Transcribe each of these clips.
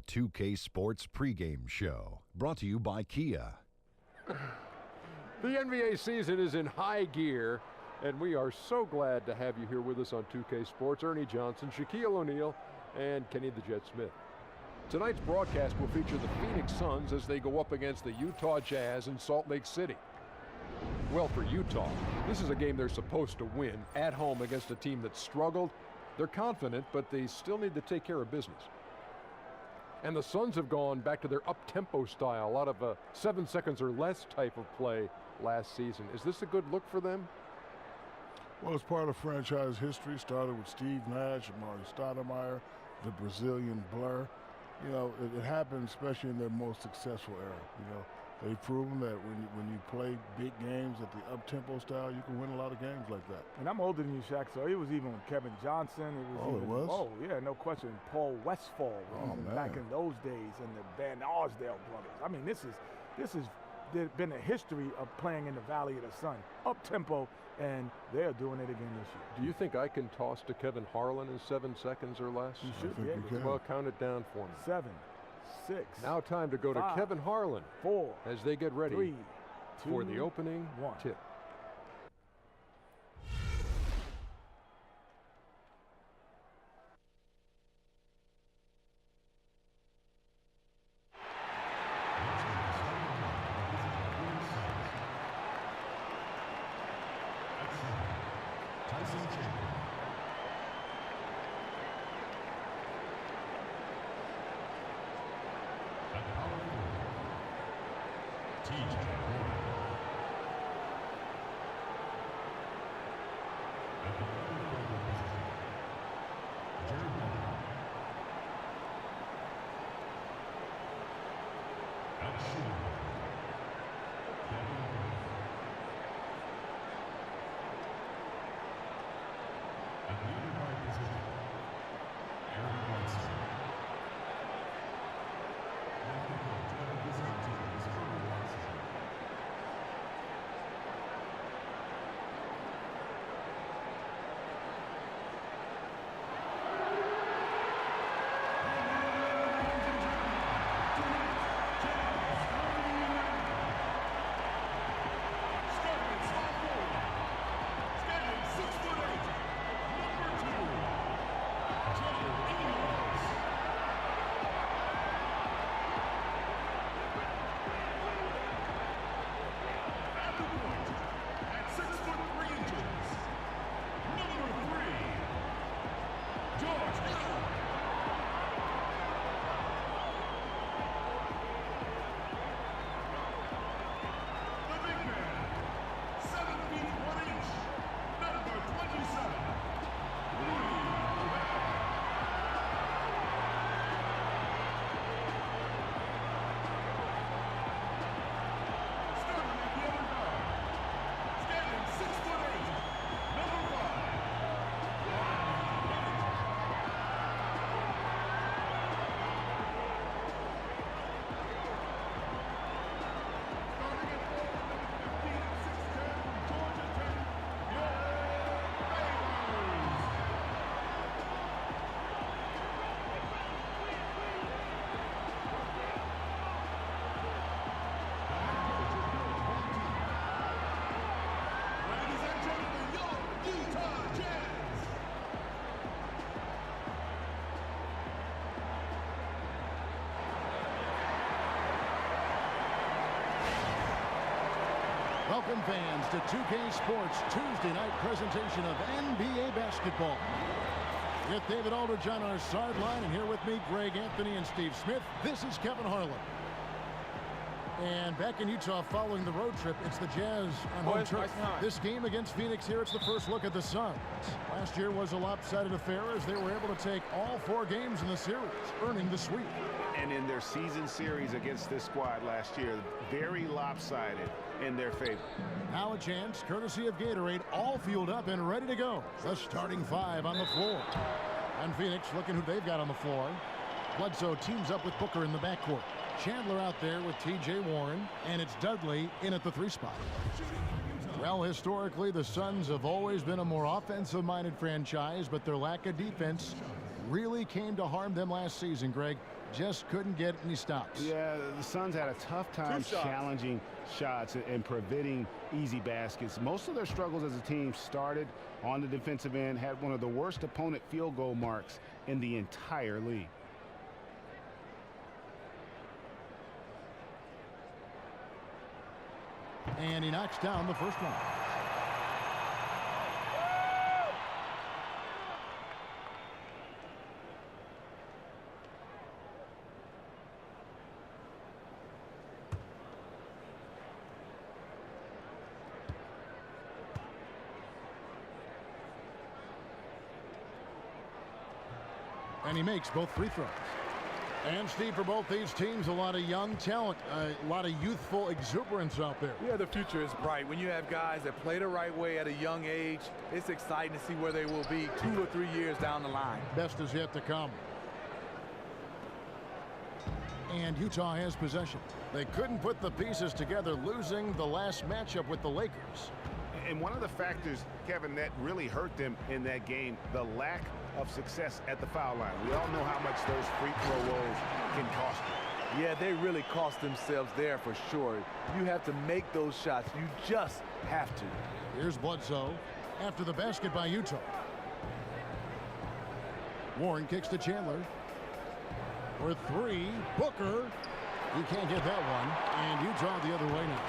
The 2K Sports pregame show, brought to you by Kia. The NBA season is in high gear, and we are so glad to have you here with us on 2K Sports. Ernie Johnson, Shaquille O'Neal, and Kenny the Jet Smith. Tonight's broadcast will feature the Phoenix Suns as they go up against the Utah Jazz in Salt Lake City. Well, for Utah, this is a game they're supposed to win at home against a team that struggled. They're confident, but they still need to take care of business. And the Suns have gone back to their up-tempo style, a lot of 7 seconds or less type of play last season. Is this a good look for them? Well, it's part of franchise history. Started with Steve Nash, Amari Stoudemire, the Brazilian Blur. You know, it happens especially in their most successful era. You know, they've proven that when you play big games at the up-tempo style, you can win a lot of games like that. And I'm older than you, Shaq, so it was even with Kevin Johnson. It was? Oh, yeah, no question. Paul Westphal back in those days, and the Van Arsdale brothers. I mean, this has been a history of playing in the Valley of the Sun, up-tempo, and they're doing it again this year. Do you think I can toss to Kevin Harlan in 7 seconds or less? You should be able to. Well, count it down for me. 7, 6. Now time to go to Kevin Harlan 4 as they get ready 3, 2, for the opening 1. tip. Welcome fans to 2K Sports Tuesday night presentation of NBA basketball. With David Aldridge on our sideline, and here with me, Greg Anthony and Steve Smith. This is Kevin Harlan. And back in Utah following the road trip, it's the Jazz on home turf. This game against Phoenix here, it's the first look at the Suns. Last year was a lopsided affair as they were able to take all 4 games in the series, earning the sweep. And in their season series against this squad last year, very lopsided in their favor. Now a chance, courtesy of Gatorade, all fueled up and ready to go. The starting 5 on the floor. And Phoenix looking who they've got on the floor. Bledsoe teams up with Booker in the backcourt. Chandler out there with T.J. Warren, and it's Dudley in at the 3 spot. Well, historically, the Suns have always been a more offensive-minded franchise, but their lack of defense really came to harm them last season, Greg. just couldn't get any stops. Yeah, the Suns had a tough time challenging shots and preventing easy baskets. Most of their struggles as a team started on the defensive end, had one of the worst opponent field goal marks in the entire league. And he knocks down the first one. And he makes both free throws. And Steve, for both these teams, a lot of young talent, a lot of youthful exuberance out there. Yeah, the future is bright. When you have guys that play the right way at a young age, it's exciting to see where they will be 2 or 3 years down the line. Best is yet to come. And Utah has possession. They couldn't put the pieces together, losing the last matchup with the Lakers. And one of the factors, Kevin, that really hurt them in that game, the lack of success at the foul line. We all know how much those free throw rolls can cost you. Yeah, they really cost themselves there for sure. You have to make those shots. You just have to. Here's Bledsoe after the basket by Utah. Warren kicks to Chandler. For 3, Booker. He can't get that one. And Utah the other way now.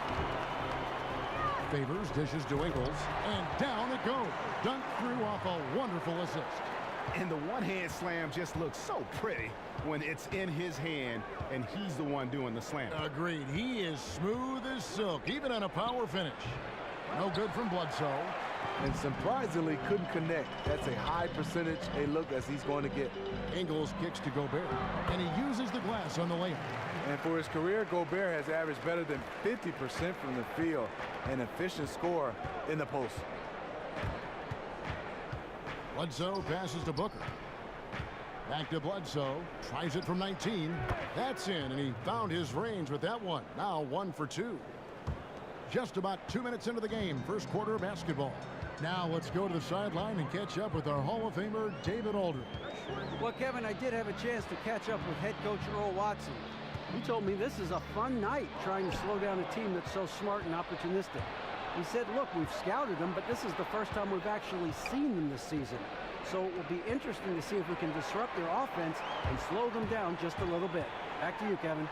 Favors dishes to Ingles. And down it goes. Dunked through off a wonderful assist. And the one-hand slam just looks so pretty when it's in his hand and he's the one doing the slam. Agreed. He is smooth as silk, even on a power finish. No good from Bledsoe. And surprisingly couldn't connect. That's a high percentage a look as he's going to get. Ingles kicks to Gobert. And he uses the glass on the layup. And for his career, Gobert has averaged better than 50% from the field. An efficient scorer in the post. Bledsoe passes to Booker. Back to Bledsoe. Tries it from 19. That's in, and he found his range with that one. Now 1 for 2. Just about 2 minutes into the game. First quarter of basketball. Now let's go to the sideline and catch up with our Hall of Famer, David Aldridge. Well, Kevin, I did have a chance to catch up with head coach Earl Watson. He told me this is a fun night trying to slow down a team that's so smart and opportunistic. He said, look, we've scouted them, but this is the first time we've actually seen them this season. So it will be interesting to see if we can disrupt their offense and slow them down just a little bit. Back to you, Kevin.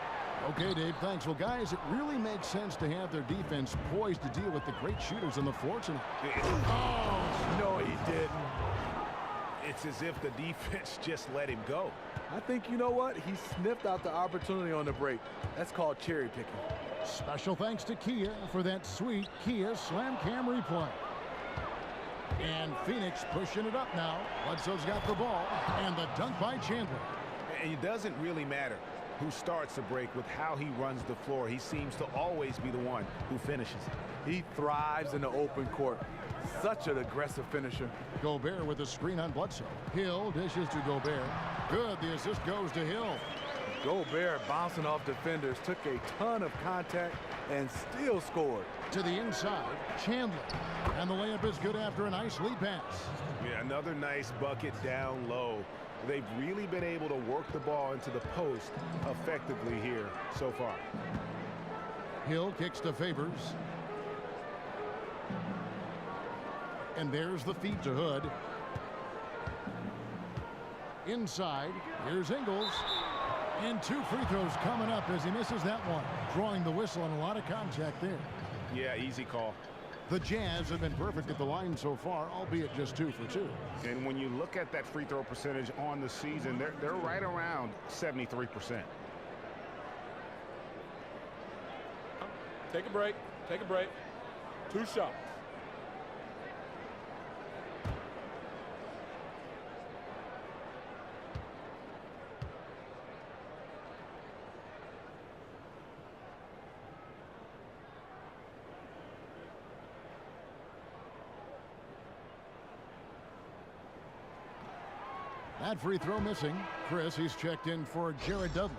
Okay, Dave, thanks. Well, guys, it really makes sense to have their defense poised to deal with the great shooters on the floor tonight. Oh, no, he didn't. It's as if the defense just let him go. I think, you know what? He sniffed out the opportunity on the break. That's called cherry picking. Special thanks to Kia for that sweet Kia Slam Cam replay. And Phoenix pushing it up now. Bledsoe's got the ball. And the dunk by Chandler. And it doesn't really matter who starts the break with how he runs the floor. He seems to always be the one who finishes it. He thrives in the open court. Such an aggressive finisher. Gobert with a screen on Bledsoe. Hill dishes to Gobert. Good. The assist goes to Hill. Gobert bouncing off defenders, took a ton of contact and still scored. To the inside, Chandler. And the layup is good after a nice lead pass. Yeah, another nice bucket down low. They've really been able to work the ball into the post effectively here so far. Hill kicks to Favors. And there's the feed to Hood. Inside, here's Ingles. And 2 free throws coming up as he misses that one. Drawing the whistle and a lot of contact there. Yeah, easy call. The Jazz have been perfect at the line so far, albeit just 2 for 2. And when you look at that free throw percentage on the season, they're right around 73%. Take a break. Take a break. 2 shots. That free throw missing. Chris, he's checked in for Jared Dudley.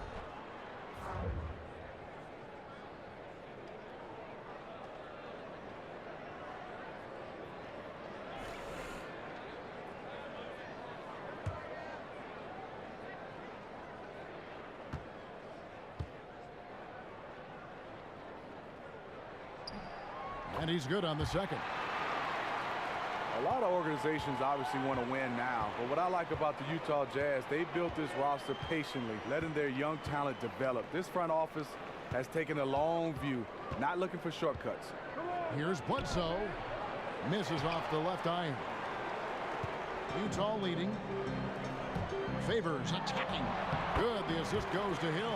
And he's good on the second. A lot of organizations obviously want to win now, but what I like about the Utah Jazz, they built this roster patiently, letting their young talent develop. This front office has taken a long view, not looking for shortcuts. Here's Bledsoe. Misses off the left iron. Utah leading. Favors attacking. Good. The assist goes to Hill.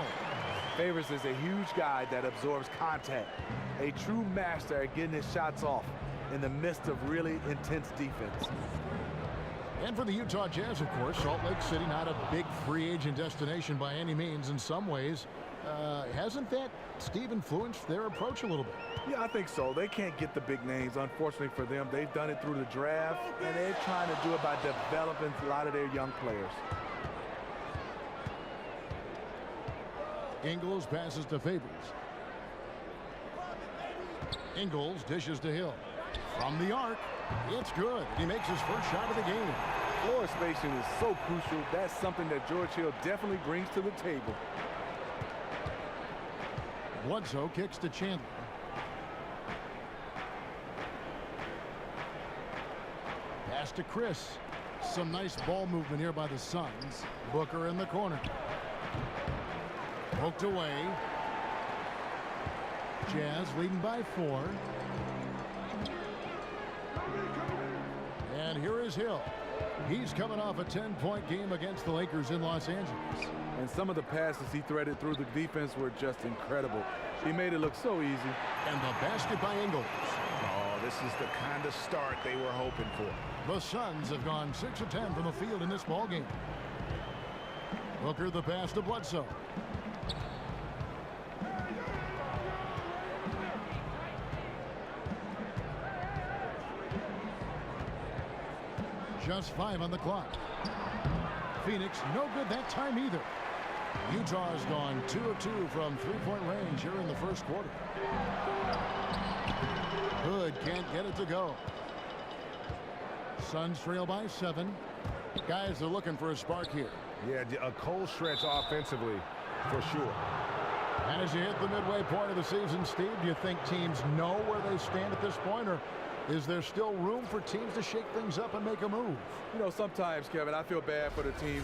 Favors is a huge guy that absorbs contact. A true master at getting his shots off in the midst of really intense defense. And for the Utah Jazz, of course, Salt Lake City, not a big free agent destination by any means in some ways. Hasn't that, Steve, influenced their approach a little bit? Yeah, I think so. They can't get the big names, unfortunately for them. They've done it through the draft, and they're trying to do it by developing a lot of their young players. Ingles passes to Favors. Ingles dishes to Hill. From the arc, it's good. He makes his first shot of the game. Floor spacing is so crucial. That's something that George Hill definitely brings to the table. Bledsoe kicks to Chandler. Pass to Chris. Some nice ball movement here by the Suns. Booker in the corner. Poked away. Jazz leading by 4. And here is Hill. He's coming off a 10-point game against the Lakers in Los Angeles. And some of the passes he threaded through the defense were just incredible. He made it look so easy. And the basket by Ingles. Oh, this is the kind of start they were hoping for. The Suns have gone 6 of 10 from the field in this ball game. Booker the pass to Bledsoe. Just 5 on the clock. Phoenix no good that time either. Utah has gone 2 of 2 from three-point range here in the first quarter. Hood can't get it to go. Suns trail by 7. Guys are looking for a spark here. Yeah, a cold stretch offensively for sure. And as you hit the midway point of the season, Steve, do you think teams know where they stand at this point, or is there still room for teams to shake things up and make a move? You know, sometimes, Kevin, I feel bad for the teams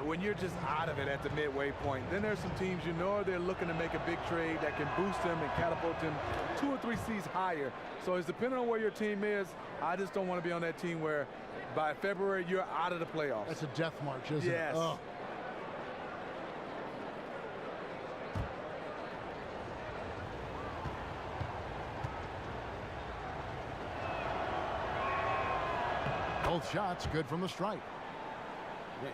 when you're just out of it at the midway point. Then there's some teams you know they're looking to make a big trade that can boost them and catapult them 2 or 3 seeds higher. So it's depending on where your team is. I just don't want to be on that team where by February you're out of the playoffs. That's a death march, isn't it? Yes. Oh. Both shots good from the stripe.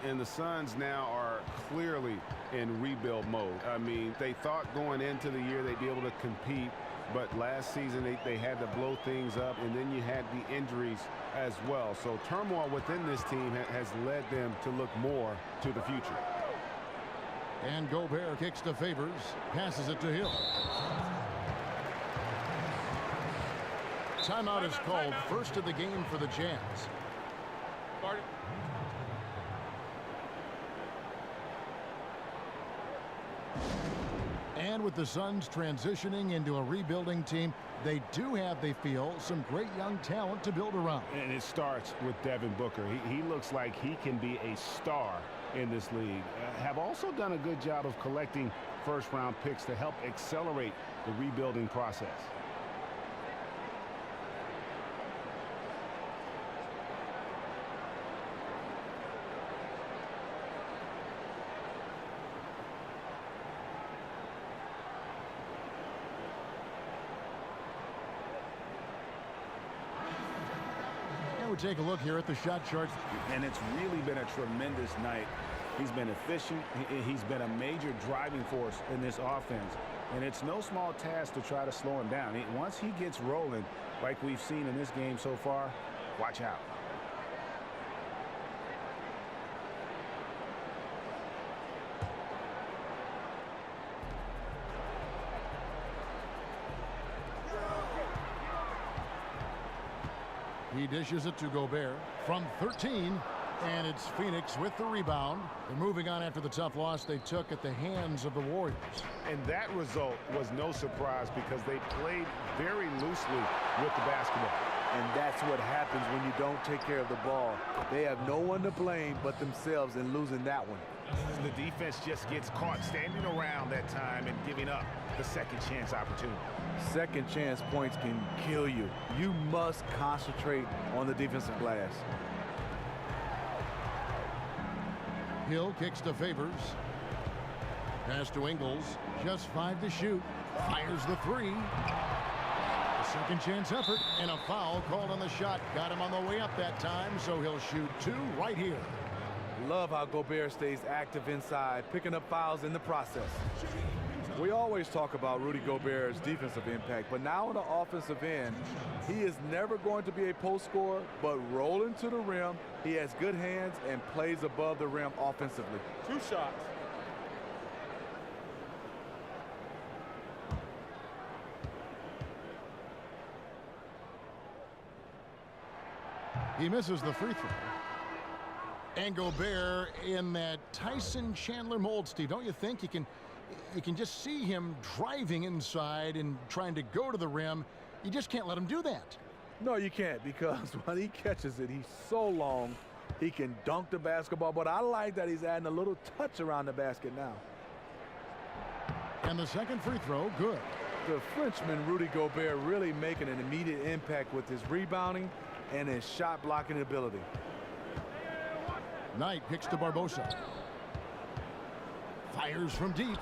And the Suns now are clearly in rebuild mode. I mean, they thought going into the year they'd be able to compete, but last season they had to blow things up, and then you had the injuries as well. So turmoil within this team has led them to look more to the future. And Gobert kicks to Favors, passes it to Hill. Timeout is called. First of the game for the Jazz. And with the Suns transitioning into a rebuilding team, they do have, they feel, some great young talent to build around. And it starts with Devin Booker. He looks like he can be a star in this league. Have also done a good job of collecting first-round picks to help accelerate the rebuilding process. Take a look here at the shot chart. And it's really been a tremendous night. He's been efficient. He's been a major driving force in this offense. And it's no small task to try to slow him down. Once he gets rolling, like we've seen in this game so far, watch out. He dishes it to Gobert from 13. And it's Phoenix with the rebound. They're moving on after the tough loss they took at the hands of the Warriors. And that result was no surprise because they played very loosely with the basketball. And that's what happens when you don't take care of the ball. They have no one to blame but themselves in losing that one. The defense just gets caught standing around that time and giving up the second chance opportunity. Second chance points can kill you. You must concentrate on the defensive glass. Hill kicks to Favors. Pass to Ingles. Just 5 to shoot. Fires the 3. A second chance effort and a foul called on the shot. Got him on the way up that time, so he'll shoot 2 right here. Love how Gobert stays active inside, picking up fouls in the process. We always talk about Rudy Gobert's defensive impact, but now on the offensive end, he is never going to be a post scorer, but rolling to the rim, he has good hands and plays above the rim offensively. 2 shots. He misses the free throw. And Gobert in that Tyson Chandler mold, Steve. Don't you think you can just see him driving inside and trying to go to the rim? You just can't let him do that. No, you can't, because when he catches it, he's so long, he can dunk the basketball. But I like that he's adding a little touch around the basket now. And the second free throw, good. The Frenchman, Rudy Gobert, really making an immediate impact with his rebounding and his shot blocking ability. Knight kicks to Barbosa. Fires from deep.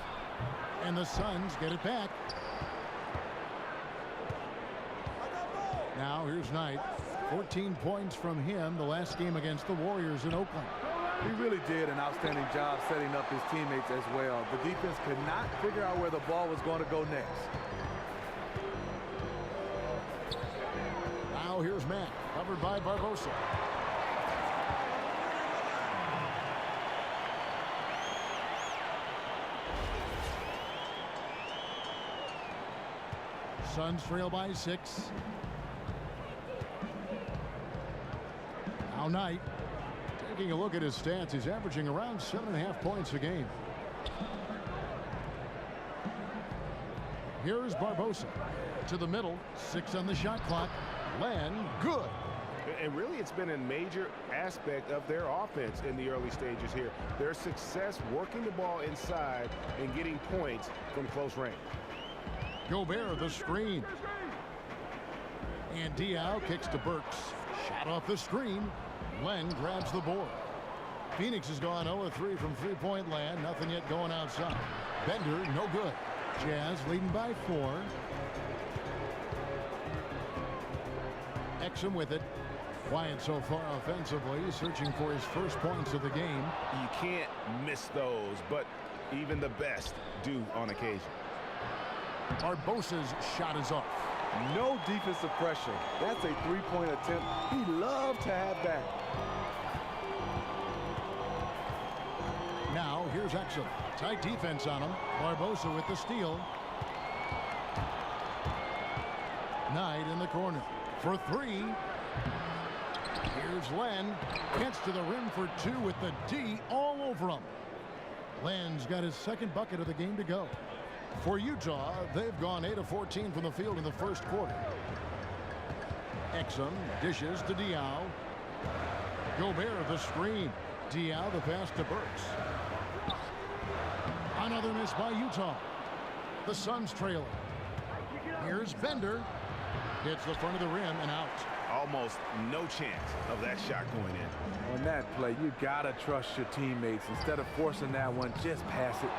And the Suns get it back. Now here's Knight. 14 points from him the last game against the Warriors in Oakland. He really did an outstanding job setting up his teammates as well. The defense could not figure out where the ball was going to go next. Now here's Matt, covered by Barbosa. Suns trail by 6. Now Knight, taking a look at his stats, he's averaging around 7.5 points a game. Here's Barbosa to the middle. 6 on the shot clock. Len, good. And really, it's been a major aspect of their offense in the early stages here. Their success working the ball inside and getting points from close range. Gobert, the screen. And Diaw kicks to Burks. Shot off the screen. Len grabs the board. Phoenix has gone 0-3 from three-point land. Nothing yet going outside. Bender, no good. Jazz leading by 4. Exum with it. Quiet so far offensively, searching for his first points of the game. You can't miss those, but even the best do on occasion. Barbosa's shot is off. No defensive pressure. That's a three-point attempt he loved to have back. Now here's Exum. Tight defense on him. Barbosa with the steal. Knight in the corner for 3. Here's Len. Gets to the rim for 2 with the D all over him. Len's got his second bucket of the game to go. For Utah, they've gone 8 of 14 from the field in the first quarter. Exum dishes to Diaw. Gobert the screen. Diaw the pass to Burks. Another miss by Utah. The Suns trailing. Here's Bender. Hits the front of the rim and out. Almost no chance of that shot going in. On that play, you gotta trust your teammates. Instead of forcing that one, just pass it.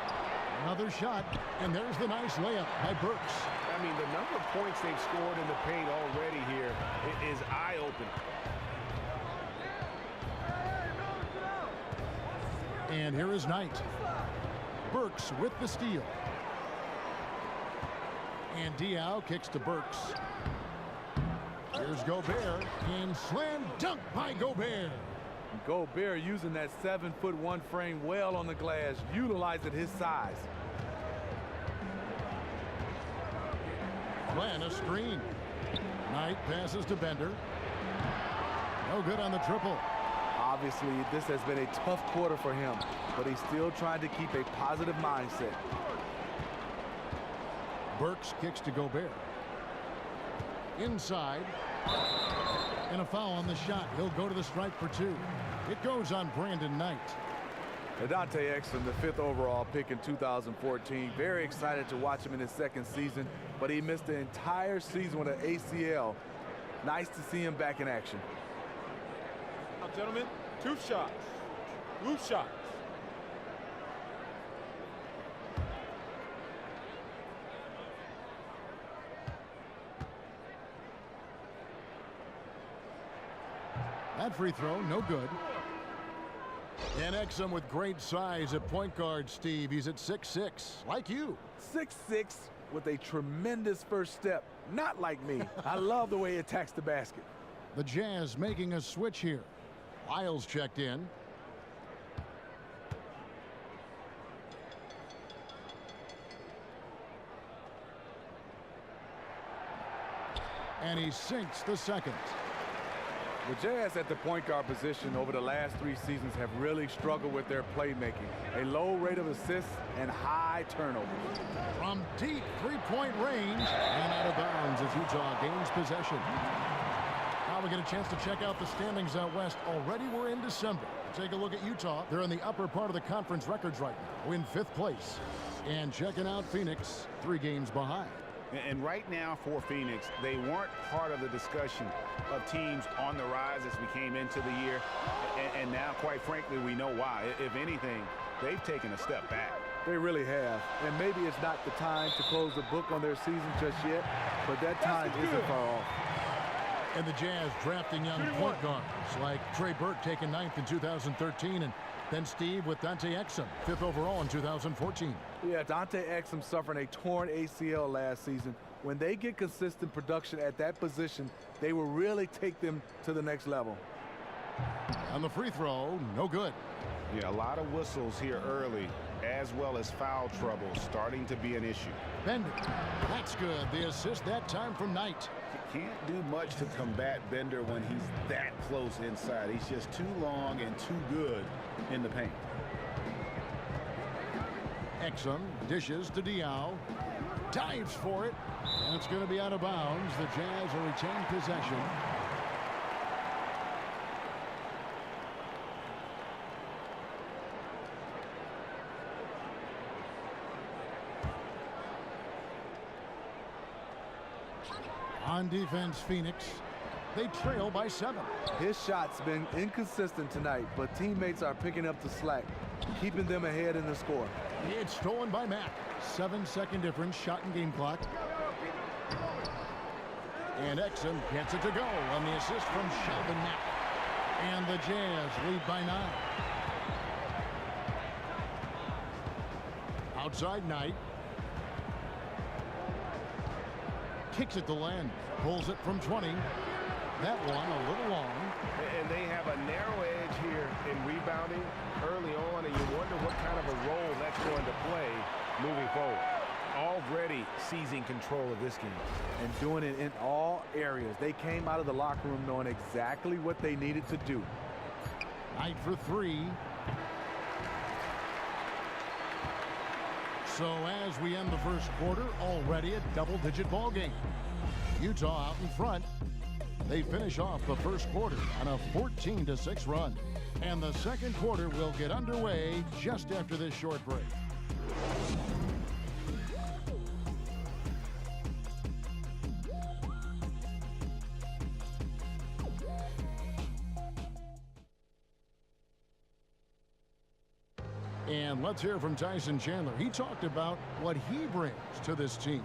Another shot, and there's the nice layup by Burks. I mean, the number of points they've scored in the paint already here is eye-opening. And here is Knight. Burks with the steal. And Diaw kicks to Burks. Here's Gobert, and slam dunk by Gobert. Gobert using that 7'1" frame well on the glass, utilizing his size. Glenn a screen. Knight passes to Bender. No good on the triple. Obviously, this has been a tough quarter for him, but he's still trying to keep a positive mindset. Burks kicks to Gobert. Inside. And a foul on the shot. He'll go to the stripe for 2. It goes on Brandon Knight. Dante Exum, the 5th overall pick in 2014. Very excited to watch him in his 2nd season, but he missed the entire season with an ACL. Nice to see him back in action. Now, gentlemen, 2 shots. 2 shots. That free throw, no good. And Exum with great size at point guard, Steve. He's at 6'6", like you. 6'6", with a tremendous first step. Not like me. I love the way he attacks the basket. The Jazz making a switch here. Lyles checked in. And he sinks the second. The Jazz at the point guard position over the last 3 seasons have really struggled with their playmaking. A low rate of assists and high turnovers. From deep three-point range and out of bounds as Utah gains possession. Now we get a chance to check out the standings out west. Already we're in December. Take a look at Utah. They're in the upper part of the conference records right now, in 5th place. And checking out Phoenix, 3 games behind. And right now for Phoenix, they weren't part of the discussion of teams on the rise as we came into the year. And now, quite frankly, we know why. If anything, they've taken a step back. They really have. And maybe it's not the time to close the book on their season just yet, but that time isn't far off. And the Jazz drafting young point guards like Trey Burke taken 9th in 2013, and then Steve with Dante Exum, 5th overall in 2014. Yeah, Dante Exum suffering a torn ACL last season. When they get consistent production at that position, they will really take them to the next level. On the free throw, no good. Yeah, a lot of whistles here early, as well as foul trouble starting to be an issue. Bender, that's good. The assist that time from Knight. Can't do much to combat Bender when he's that close inside. He's just too long and too good in the paint. Exum dishes to Diaw. Dives for it. And it's going to be out of bounds. The Jazz will retain possession. On defense, Phoenix. They trail by 7. His shot's been inconsistent tonight, but teammates are picking up the slack, keeping them ahead in the score. It's stolen by Mack. 7-second difference, shot and game clock. And Exum gets it to go on the assist from Shelvin Mack. And the Jazz lead by 9. Outside Knight. Kicks it to Len. Pulls it from 20. That one a little long. And they have a narrow edge here in rebounding early on, and you wonder what kind of a role that's going to play moving forward. Already seizing control of this game. And doing it in all areas. They came out of the locker room knowing exactly what they needed to do. Knight for 3. So as we end the first quarter, already a double-digit ball game. Utah out in front. They finish off the first quarter on a 14-6 run. And the second quarter will get underway just after this short break. And let's hear from Tyson Chandler. He talked about what he brings to this team.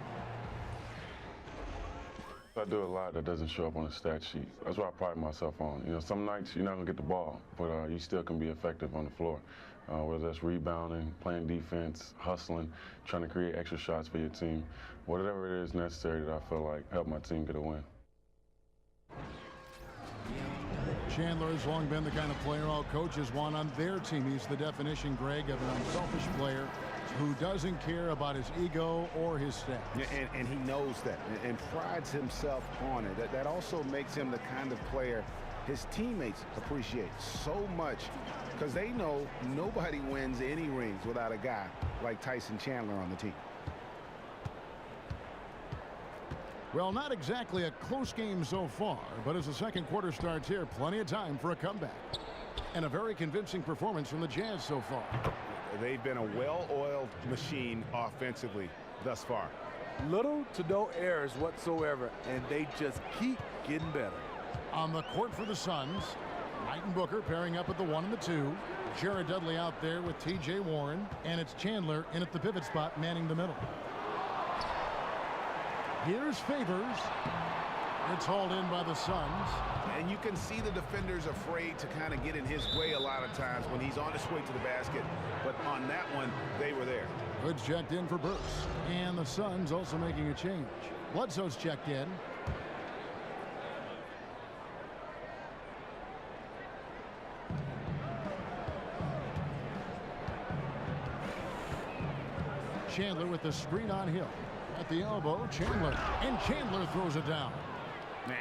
I do a lot that doesn't show up on the stat sheet. That's what I pride myself on. You know, some nights you're not going to get the ball, but you still can be effective on the floor. Whether that's rebounding, playing defense, hustling, trying to create extra shots for your team. Whatever it is necessary that I feel like help my team get a win. Chandler has long been the kind of player all coaches want on their team. He's the definition, Greg, of an unselfish player who doesn't care about his ego or his stats. Yeah, and he knows that and prides himself on it. That also makes him the kind of player his teammates appreciate so much because they know nobody wins any rings without a guy like Tyson Chandler on the team. Well, not exactly a close game so far, but as the second quarter starts here, plenty of time for a comeback. And a very convincing performance from the Jazz so far. They've been a well-oiled machine offensively thus far. Little to no errors whatsoever, and they just keep getting better. On the court for the Suns, Knight and Booker pairing up at the 1 and the 2. Jared Dudley out there with T.J. Warren, and it's Chandler in at the pivot spot manning the middle. Here's Favors. It's hauled in by the Suns. And you can see the defenders afraid to kind of get in his way a lot of times when he's on his way to the basket. But on that one, they were there. Hood's checked in for Bruce. And the Suns also making a change. Bledsoe's checked in. Chandler with the screen on Hill. At the elbow, Chandler. And Chandler throws it down.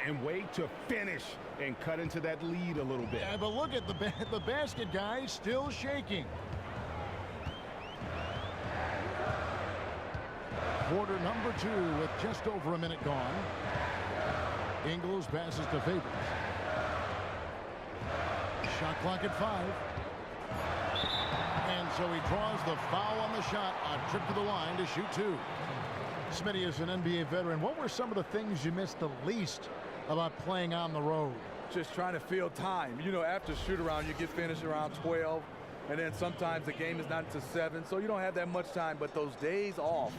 And wait to finish and cut into that lead a little bit. Yeah, but look at the basket guy still shaking. Quarter number 2 with just over a minute gone. Ingles passes to Favors. Shot clock at 5. And so he draws the foul on the shot. A trip to the line to shoot 2. Smitty is an NBA veteran. What were some of the things you missed the least about playing on the road? Just trying to fill time. You know, after shoot around, you get finished around 12, and then sometimes the game is not until 7, so you don't have that much time. But those days off,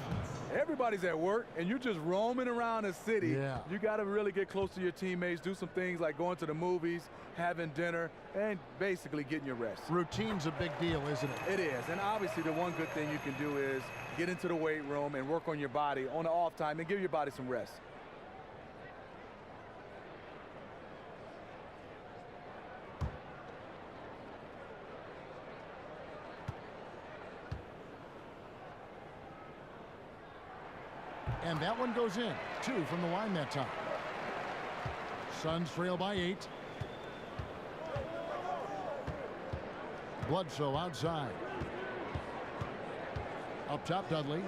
everybody's at work, and you're just roaming around the city. Yeah. You got to really get close to your teammates, do some things like going to the movies, having dinner, and basically getting your rest. Routine's a big deal, isn't it? It is, and obviously the one good thing you can do is get into the weight room and work on your body on the off time and give your body some rest. And that one goes in. 2 from the line that time. Suns trail by 8. Bledsoe outside. Up top, Dudley.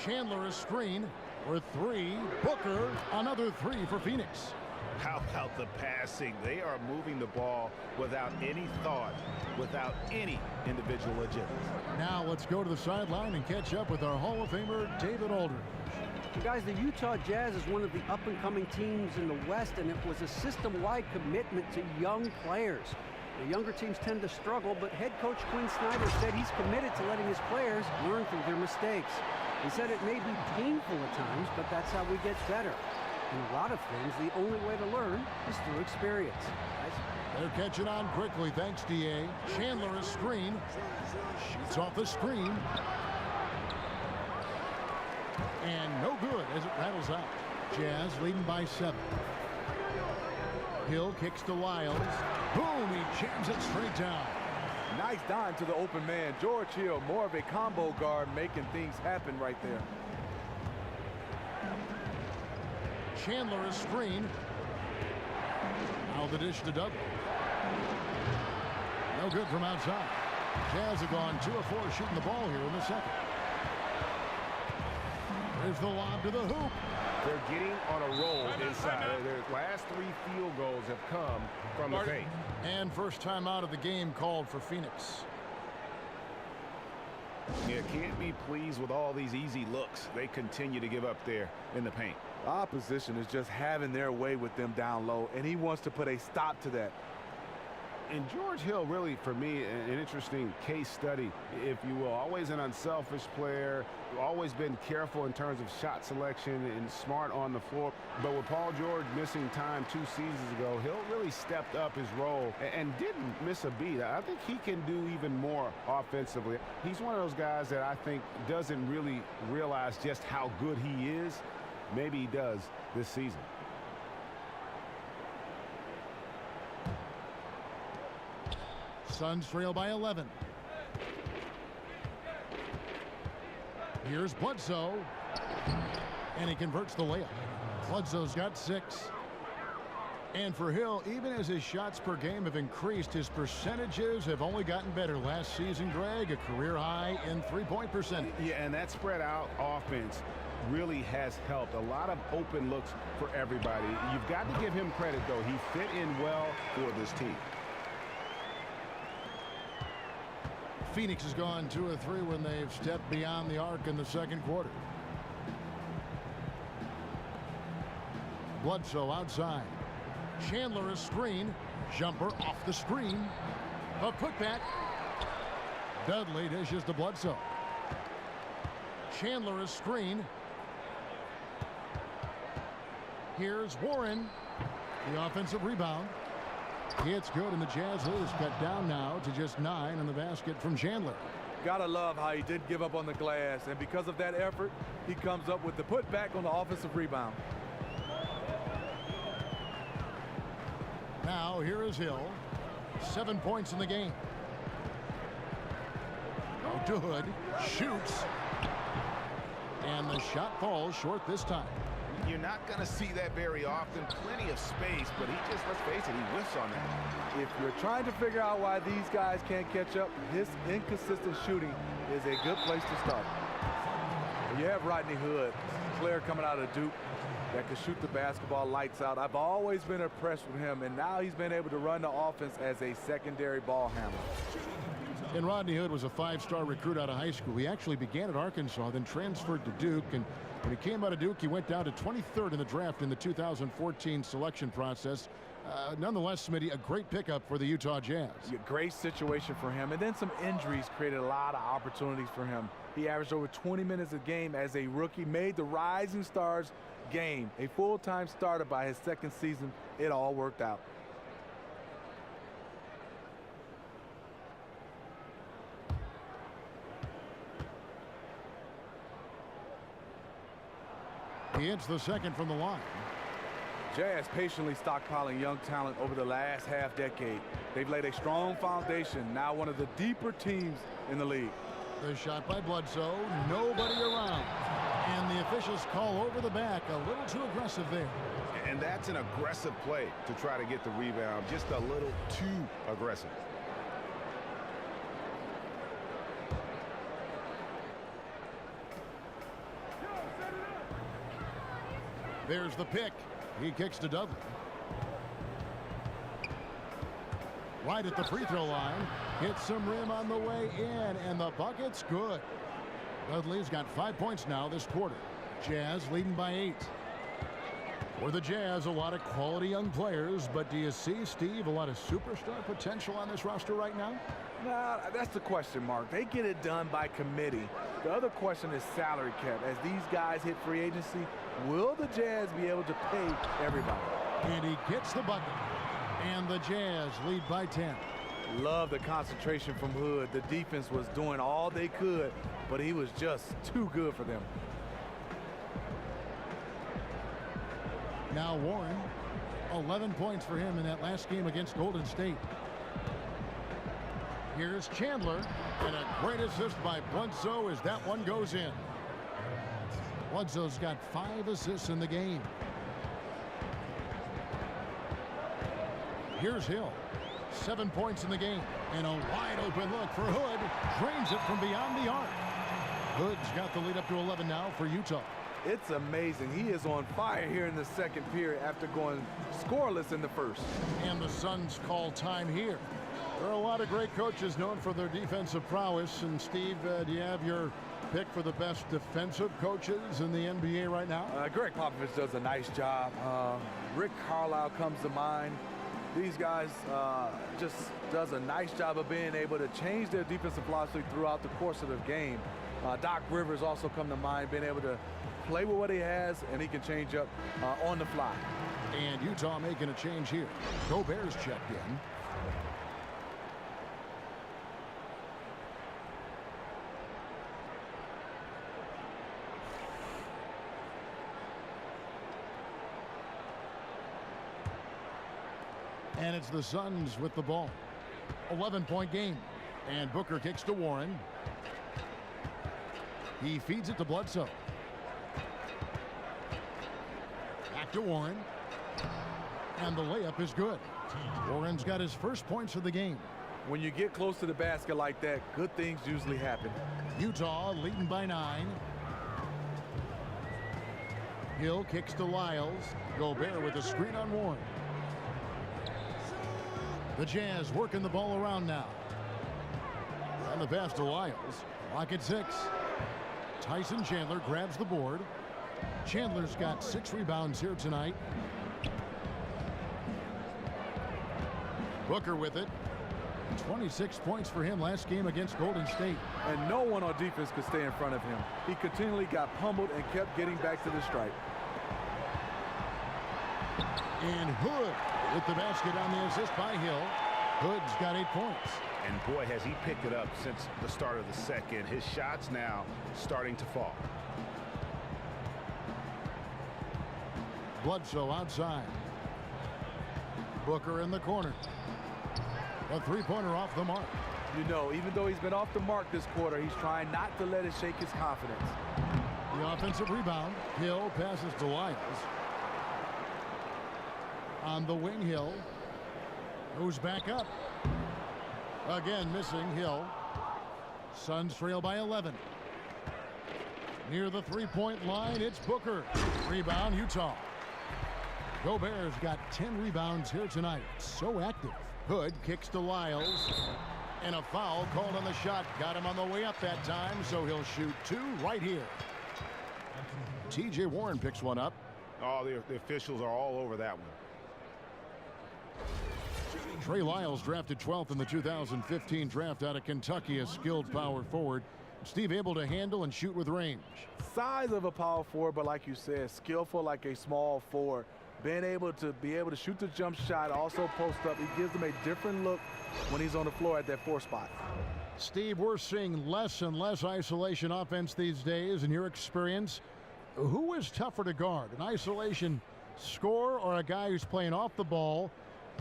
Chandler a screen for 3. Booker, another 3 for Phoenix. How about the passing? They are moving the ball without any thought, without any individual agility. Now let's go to the sideline and catch up with our Hall of Famer, David Aldridge. Guys, the Utah Jazz is one of the up-and-coming teams in the West, and it was a system-wide commitment to young players. The younger teams tend to struggle, but head coach Quinn Snyder said he's committed to letting his players learn through their mistakes. He said it may be painful at times, but that's how we get better. In a lot of things, the only way to learn is through experience. They're catching on quickly, thanks, D.A. Chandler a screen. Shoots off the screen. And no good as it rattles out. Jazz leading by 7. Hill kicks to Lyles. Boom, he jams it straight down. Nice dime to the open man. George Hill, more of a combo guard, making things happen right there. Chandler a screen. Now the dish to Dudley. No good from outside. Jazz have gone 2 of 4 shooting the ball here in the second. There's the lob to the hoop. They're getting on a roll inside. Their last 3 field goals have come from the paint. And first time out of the game called for Phoenix. You can't be pleased with all these easy looks. They continue to give up there in the paint. Opposition is just having their way with them down low, and he wants to put a stop to that. And George Hill, really, for me, an interesting case study, if you will. Always an unselfish player, always been careful in terms of shot selection and smart on the floor. But with Paul George missing time 2 seasons ago, Hill really stepped up his role and didn't miss a beat. I think he can do even more offensively. He's one of those guys that I think doesn't really realize just how good he is. Maybe he does this season. Suns trail by 11. Here's Bledsoe. And he converts the layup. Bledsoe's got 6. And for Hill, even as his shots per game have increased, his percentages have only gotten better. Last season, Greg, a career high in three-point percentage. Yeah, and that spread out offense really has helped. A lot of open looks for everybody. You've got to give him credit, though. He fit in well for this team. Phoenix has gone 2 of 3 when they've stepped beyond the arc in the second quarter. Bledsoe outside. Chandler a screen. Jumper off the screen. A putback. Dudley dishes to Bledsoe. Chandler a screen. Here's Warren. The offensive rebound. It's good, and the Jazz lead is cut down now to just 9 in the basket from Chandler. Gotta love how he didn't give up on the glass, and because of that effort, he comes up with the putback on the offensive rebound. Now here is Hill. 7 points in the game. Out to Hood. Shoots. And the shot falls short this time. You're not going to see that very often. Plenty of space, but he just, let's face it, he whiffs on that. If you're trying to figure out why these guys can't catch up, his inconsistent shooting is a good place to start. You have Rodney Hood, player coming out of Duke, that can shoot the basketball lights out. I've always been impressed with him, and now he's been able to run the offense as a secondary ball handler. And Rodney Hood was a 5-star recruit out of high school. He actually began at Arkansas, then transferred to Duke, and when he came out of Duke, he went down to 23rd in the draft in the 2014 selection process. Nonetheless, Smitty, a great pickup for the Utah Jazz. Yeah, great situation for him, and then some injuries created a lot of opportunities for him. He averaged over 20 minutes a game as a rookie, made the Rising Stars game a full-time starter by his second season. It all worked out. He hits the second from the line. Jazz patiently stockpiling young talent over the last half-decade. They've laid a strong foundation, now one of the deeper teams in the league. The shot by Bledsoe, nobody around. And the officials call over the back, a little too aggressive there. And that's an aggressive play to try to get the rebound, just a little too aggressive. There's the pick. He kicks to Dudley. Right at the free throw line. Hits some rim on the way in, and the bucket's good. Dudley's got 5 points now this quarter. Jazz leading by 8. For the Jazz, a lot of quality young players, but do you see, Steve, a lot of superstar potential on this roster right now? Nah, that's the question mark. They get it done by committee. The other question is salary cap. As these guys hit free agency, will the Jazz be able to pay everybody? And he gets the bucket. And the Jazz lead by 10. Love the concentration from Hood. The defense was doing all they could, but he was just too good for them. Now Warren, 11 points for him in that last game against Golden State. Here's Chandler, and a great assist by Bledsoe as that one goes in. Bledsoe's got 5 assists in the game. Here's Hill, 7 points in the game, and a wide open look for Hood. Drains it from beyond the arc. Hood's got the lead up to 11 now for Utah. It's amazing. He is on fire here in the second period after going scoreless in the first. And the Suns call time here. There are a lot of great coaches known for their defensive prowess. And Steve, do you have your pick for the best defensive coaches in the NBA right now? Greg Popovich does a nice job. Rick Carlisle comes to mind. These guys just does a nice job of being able to change their defensive philosophy throughout the course of the game. Doc Rivers also come to mind, being able to play with what he has, and he can change up on the fly. And Utah making a change here. Gobert's checked in. And it's the Suns with the ball. 11-point game. And Booker kicks to Warren. He feeds it to Bledsoe. Back to Warren. And the layup is good. Warren's got his first points of the game. When you get close to the basket like that, good things usually happen. Utah leading by 9. Hill kicks to Lyles. Gobert with a screen on Warren. The Jazz working the ball around now. And the pass to Lyles. Lock at 6. Tyson Chandler grabs the board. Chandler's got 6 rebounds here tonight. Booker with it. 26 points for him last game against Golden State. And no one on defense could stay in front of him. He continually got pummeled and kept getting back to the stripe. And Hood with the basket on the assist by Hill. Hood's got 8 points. And boy, has he picked it up since the start of the second. His shots now starting to fall. Bledsoe outside. Booker in the corner. A three-pointer off the mark. You know, even though he's been off the mark this quarter, he's trying not to let it shake his confidence. The offensive rebound. Hill passes to Lyles. On the wing, Hill. Goes back up. Again missing Hill. Suns trail by 11. Near the three-point line, it's Booker. Rebound, Utah. Gobert's got 10 rebounds here tonight. So active. Hood kicks to Lyles. And a foul called on the shot. Got him on the way up that time, so he'll shoot 2 right here. T.J. Warren picks one up. Oh, the officials are all over that one. Trey Lyles drafted 12th in the 2015 draft out of Kentucky, a skilled power forward. Steve able to handle and shoot with range. Size of a power forward, but like you said, skillful like a small forward. Being able to shoot the jump shot, also post up. He gives them a different look when he's on the floor at that 4 spot. Steve, we're seeing less and less isolation offense these days. In your experience, who is tougher to guard, an isolation scorer or a guy who's playing off the ball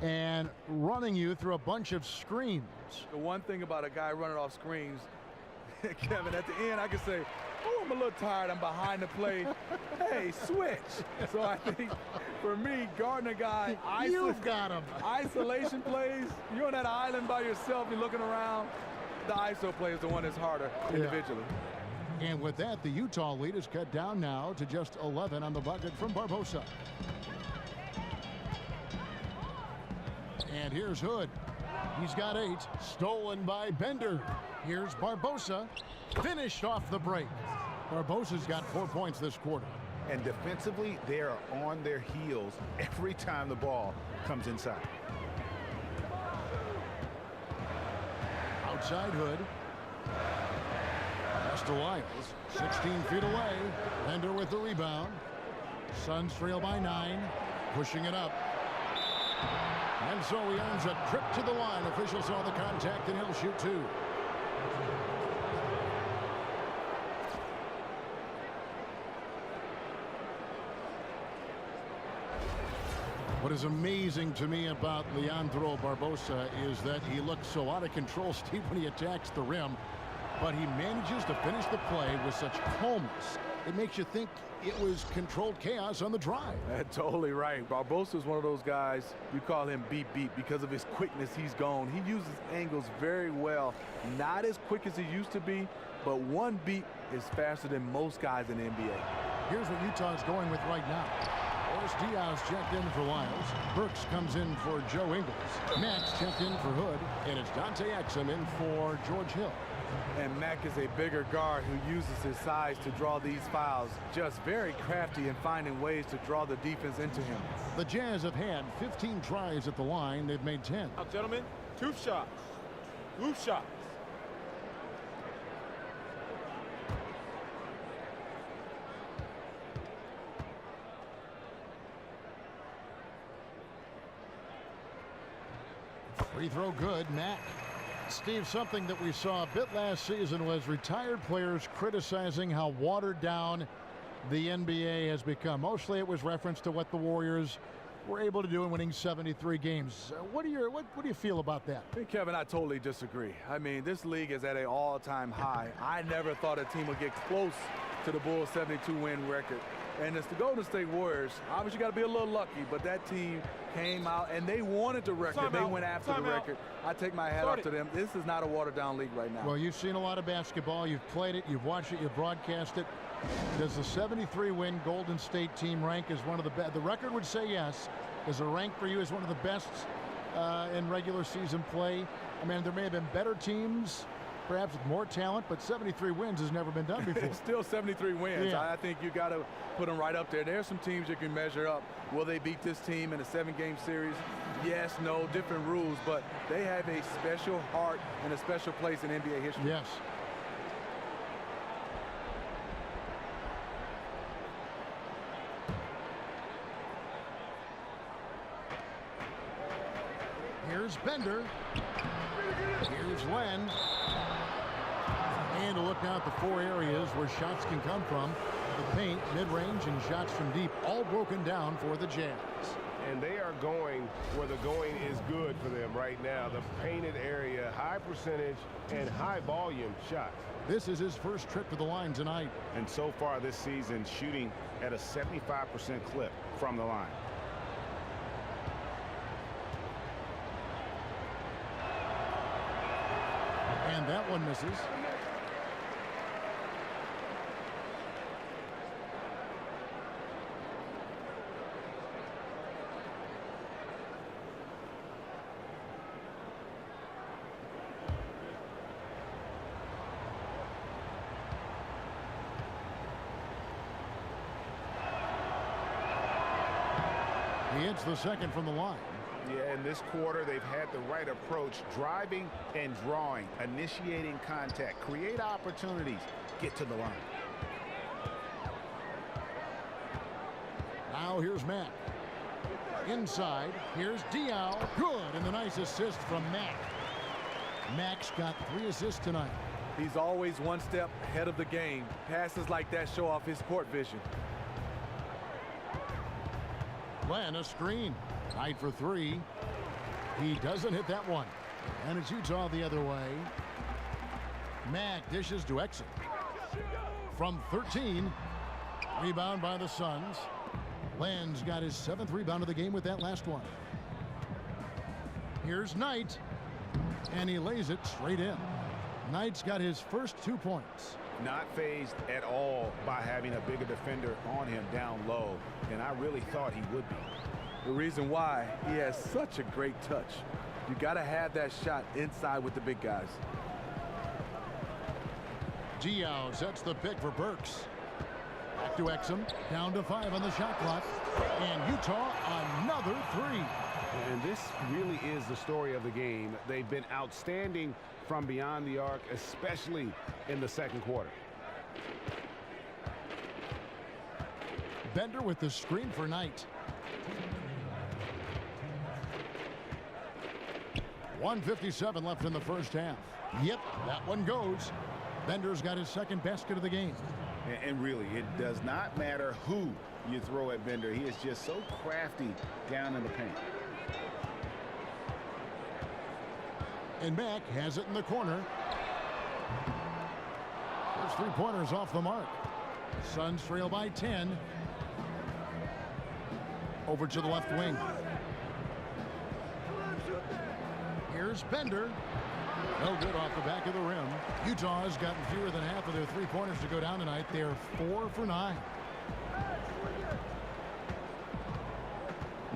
and running you through a bunch of screens? The one thing about a guy running off screens, Kevin, at the end I can say, oh, I'm a little tired, I'm behind the play. Hey, switch. So I think for me, guarding a guy, you've got him. Isolation plays, you're on that island by yourself, you're looking around. The ISO play is the one that's harder individually. And with that, the Utah lead is cut down now to just 11 on the bucket from Barbosa. And here's Hood. He's got 8. Stolen by Bender. Here's Barbosa. Finished off the break. Barbosa's got 4 points this quarter. And defensively, they are on their heels every time the ball comes inside. Outside Hood. Pass to Lyles. 16 feet away. Bender with the rebound. Suns trail by 9. Pushing it up. And so he earns a trip to the line. Officials saw the contact, and he'll shoot 2. What is amazing to me about Leandro Barbosa is that he looks so out of control, Steve, when he attacks the rim, but he manages to finish the play with such calmness. It makes you think it was controlled chaos on the drive. That's totally right. Barbosa is one of those guys, you call him beat because of his quickness. He's gone. He uses angles very well. Not as quick as he used to be, but one beat is faster than most guys in the NBA. Here's what Utah's going with right now. Boris Diaz checked in for Lyles. Burks comes in for Joe Ingles. Max checked in for Hood. And it's Dante Exum in for George Hill. And Mack is a bigger guard who uses his size to draw these fouls. Just very crafty in finding ways to draw the defense into him. The Jazz have had 15 tries at the line. They've made 10. Now, gentlemen, 2 shots. 2 shots. Free throw good, Mack. Steve, something that we saw a bit last season was retired players criticizing how watered down the NBA has become. Mostly it was reference to what the Warriors were able to do in winning 73 games. What do you feel about that? Hey, Kevin, I totally disagree. I mean, this league is at an all-time high. I never thought a team would get close to the Bulls' 72-win record. And it's the Golden State Warriors. Obviously, you got to be a little lucky, but that team came out and they wanted the record. They went after the record. I take my hat off to them. This is not a watered-down league right now. Well, you've seen a lot of basketball. You've played it. You've watched it. You've broadcast it. Does the 73-win Golden State team rank as one of the best? The record would say yes. Does it rank for you as one of the best in regular season play? I mean, there may have been better teams, perhaps with more talent, but 73 wins has never been done before. It's still 73 wins. Yeah. I think you got to put them right up there. There's some teams you can measure up. Will they beat this team in a 7-game series? Yes, no, different rules, but they have a special heart and a special place in NBA history. Yes. Here's Bender. Here's Len. And to look now at the 4 areas where shots can come from. The paint, mid-range, and shots from deep, all broken down for the Jazz. And they are going where the going is good for them right now. The painted area, high percentage, and high volume shots. This is his first trip to the line tonight. And so far this season, shooting at a 75% clip from the line. And that one misses. He hits the second from the line. Yeah, in this quarter, they've had the right approach, driving and drawing, initiating contact, create opportunities, get to the line. Now here's Mack. Inside, here's Diaw. Good, and the nice assist from Mack. Mack's got 3 assists tonight. He's always one step ahead of the game. Passes like that show off his court vision. Len, a screen. Tied for 3. He doesn't hit that one. And it's Utah the other way. Mack dishes to Exum. From 13. Rebound by the Suns. Len's got his 7th rebound of the game with that last one. Here's Knight. And he lays it straight in. Knight's got his first 2 points. Not fazed at all by having a bigger defender on him down low. And I really thought he would be. The reason why, he has such a great touch. You got to have that shot inside with the big guys. Diaw sets the pick for Burks. Back to Exum. Down to 5 on the shot clock. And Utah another 3. And this really is the story of the game. They've been outstanding from beyond the arc, especially in the second quarter. Bender with the screen for Knight. 1:57 left in the first half. Yep, that one goes. Bender's got his second basket of the game. And really, it does not matter who you throw at Bender. He is just so crafty down in the paint. And Mack has it in the corner. First 3-pointers off the mark. Suns trail by 10. Over to the left wing. Here's Bender. No good off the back of the rim. Utah has gotten fewer than half of their 3-pointers to go down tonight. They're 4 for 9.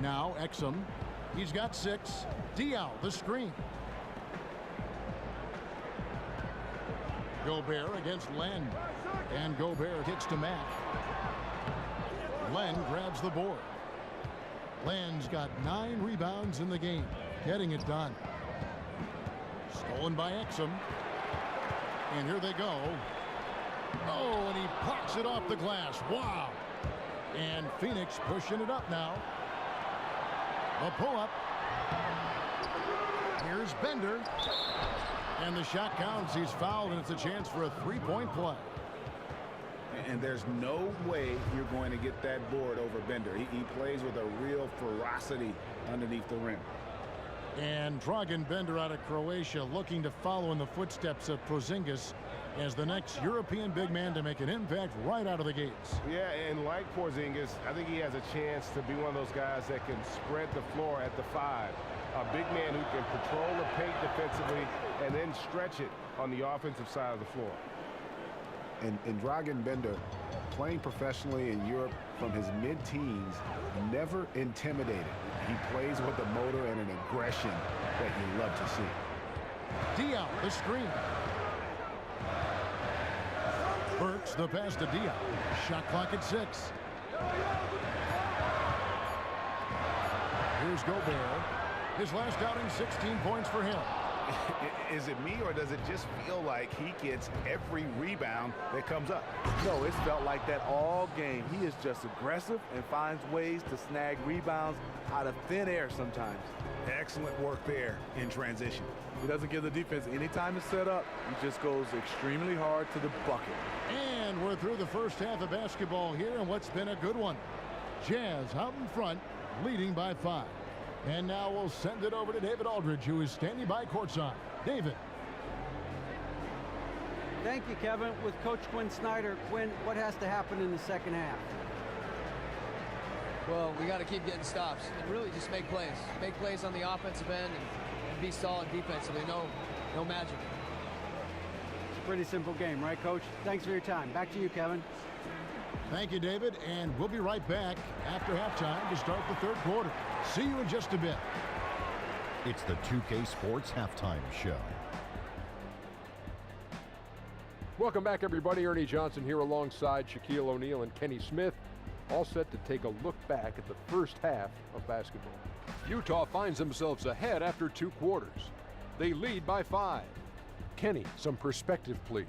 Now Exum. He's got 6. Diaw, the screen. Gobert against Len. And Gobert kicks to Mack. Len grabs the board. Len's got 9 rebounds in the game. Getting it done. Stolen by Exum. And here they go. Oh, and he pops it off the glass. Wow. And Phoenix pushing it up now. A pull-up. Here's Bender. And the shot counts. He's fouled, and it's a chance for a 3-point play. And there's no way you're going to get that board over Bender. He plays with a real ferocity underneath the rim. And Dragan Bender out of Croatia looking to follow in the footsteps of Porzingis. as the next European big man to make an impact right out of the gates. Yeah, and like Porzingis, I think he has a chance to be one of those guys that can spread the floor at the 5. A big man who can patrol the paint defensively and then stretch it on the offensive side of the floor. And Dragan Bender, playing professionally in Europe from his mid-teens, never intimidated. He plays with a motor and an aggression that you love to see. Diop, the screen. Burks, the pass to Diop. Shot clock at 6. Here's Gobert. His last outing, 16 points for him. Is it me, or does it just feel like he gets every rebound that comes up? No, it's felt like that all game. He is just aggressive and finds ways to snag rebounds out of thin air sometimes. Excellent work there in transition. He doesn't give the defense any time to set up. He just goes extremely hard to the bucket. And we're through the first half of basketball here, and what's been a good one. Jazz out in front, leading by 5. And now we'll send it over to David Aldridge, who is standing by courtside. David. Thank you, Kevin. With Coach Quinn Snyder, Quinn, what has to happen in the second half? Well, we got to keep getting stops and really just make plays. Make plays on the offensive end and be solid defensively. No magic. It's a pretty simple game, right, Coach? Thanks for your time. Back to you, Kevin. Thank you, David, and we'll be right back after halftime to start the third quarter. See you in just a bit. It's the 2K Sports Halftime Show. Welcome back, everybody. Ernie Johnson here alongside Shaquille O'Neal and Kenny Smith, all set to take a look back at the first half of basketball. Utah finds themselves ahead after 2 quarters. They lead by 5. Kenny, some perspective, please.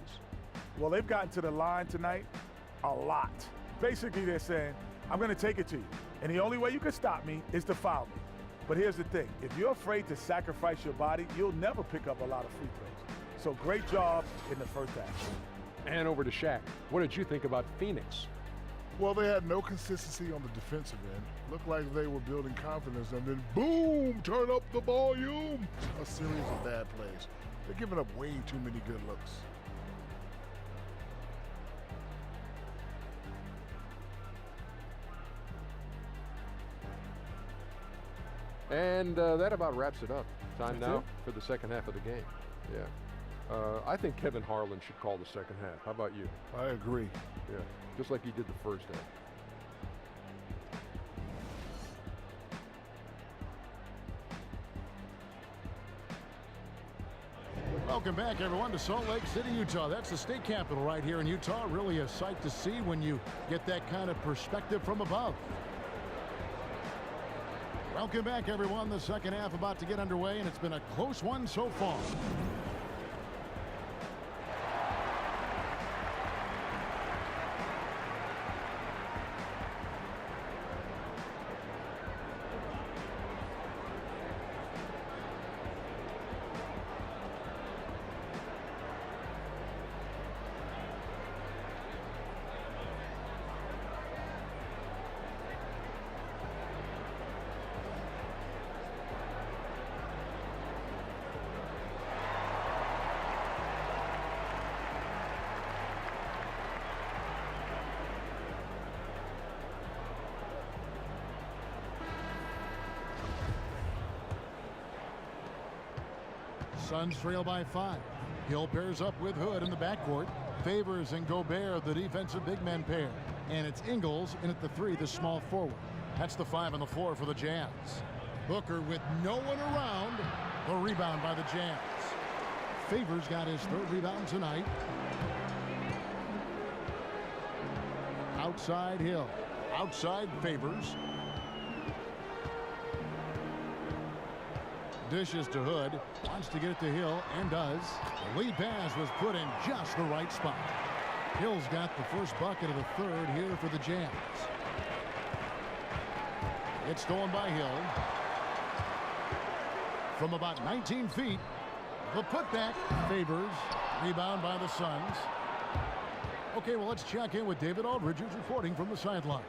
Well, they've gotten to the line tonight a lot. Basically, they're saying, I'm going to take it to you, and the only way you can stop me is to foul me. But here's the thing. If you're afraid to sacrifice your body, you'll never pick up a lot of free throws. So great job in the first half. And over to Shaq. What did you think about Phoenix? Well, they had no consistency on the defensive end. Looked like they were building confidence, and then boom, turn up the volume. A series of bad plays. They're giving up way too many good looks. And that about wraps it up. Time now for the second half of the game. Yeah. I think Kevin Harlan should call the second half. How about you? I agree. Yeah, just like he did the first half. Welcome back, everyone, to Salt Lake City, Utah. That's the state capital right here in Utah. Really a sight to see when you get that kind of perspective from above. Welcome back, everyone. The second half about to get underway, and it's been a close one so far. Suns trail by 5. Hill pairs up with Hood in the backcourt. Favors and Gobert, the defensive big men pair. And it's Ingles in at the 3, the small forward. That's the 5 on the floor for the Jazz. Booker with no one around. The rebound by the Jazz. Favors got his 3rd rebound tonight. Outside Hill. Outside Favors. Dishes to Hood, wants to get it to Hill, and does. The lead pass was put in just the right spot. Hill's got the first bucket of the 3rd here for the Jazz. It's stolen by Hill. From about 19 feet, the putback Favors. Rebound by the Suns. Okay, well, let's check in with David Aldridge, who's reporting from the sidelines.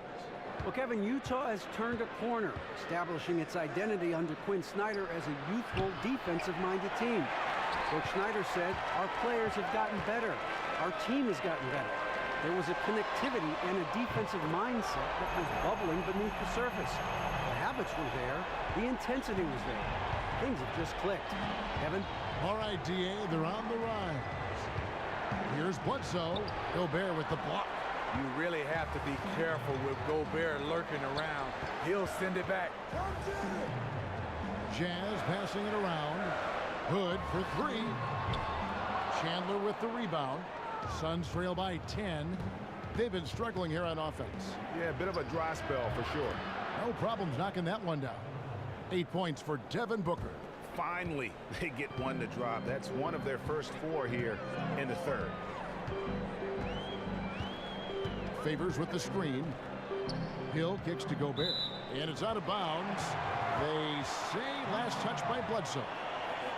Well, Kevin, Utah has turned a corner, establishing its identity under Quinn Snyder as a youthful, defensive-minded team. Coach Snyder said, our players have gotten better. Our team has gotten better. There was a connectivity and a defensive mindset that was bubbling beneath the surface. The habits were there. The intensity was there. Things have just clicked. Kevin? All right, D.A., they're on the rise. Here's Bledsoe. Gobert with the block. You really have to be careful with Gobert lurking around. He'll send it back. Jazz passing it around. Hood for 3. Chandler with the rebound. Suns trail by 10. They've been struggling here on offense. Yeah, a bit of a dry spell for sure. No problems knocking that one down. 8 points for Devin Booker. Finally, they get one to drop. That's one of their first 4 here in the third. Favors with the screen. Hill kicks to Gobert. And it's out of bounds. They say last touch by Bledsoe.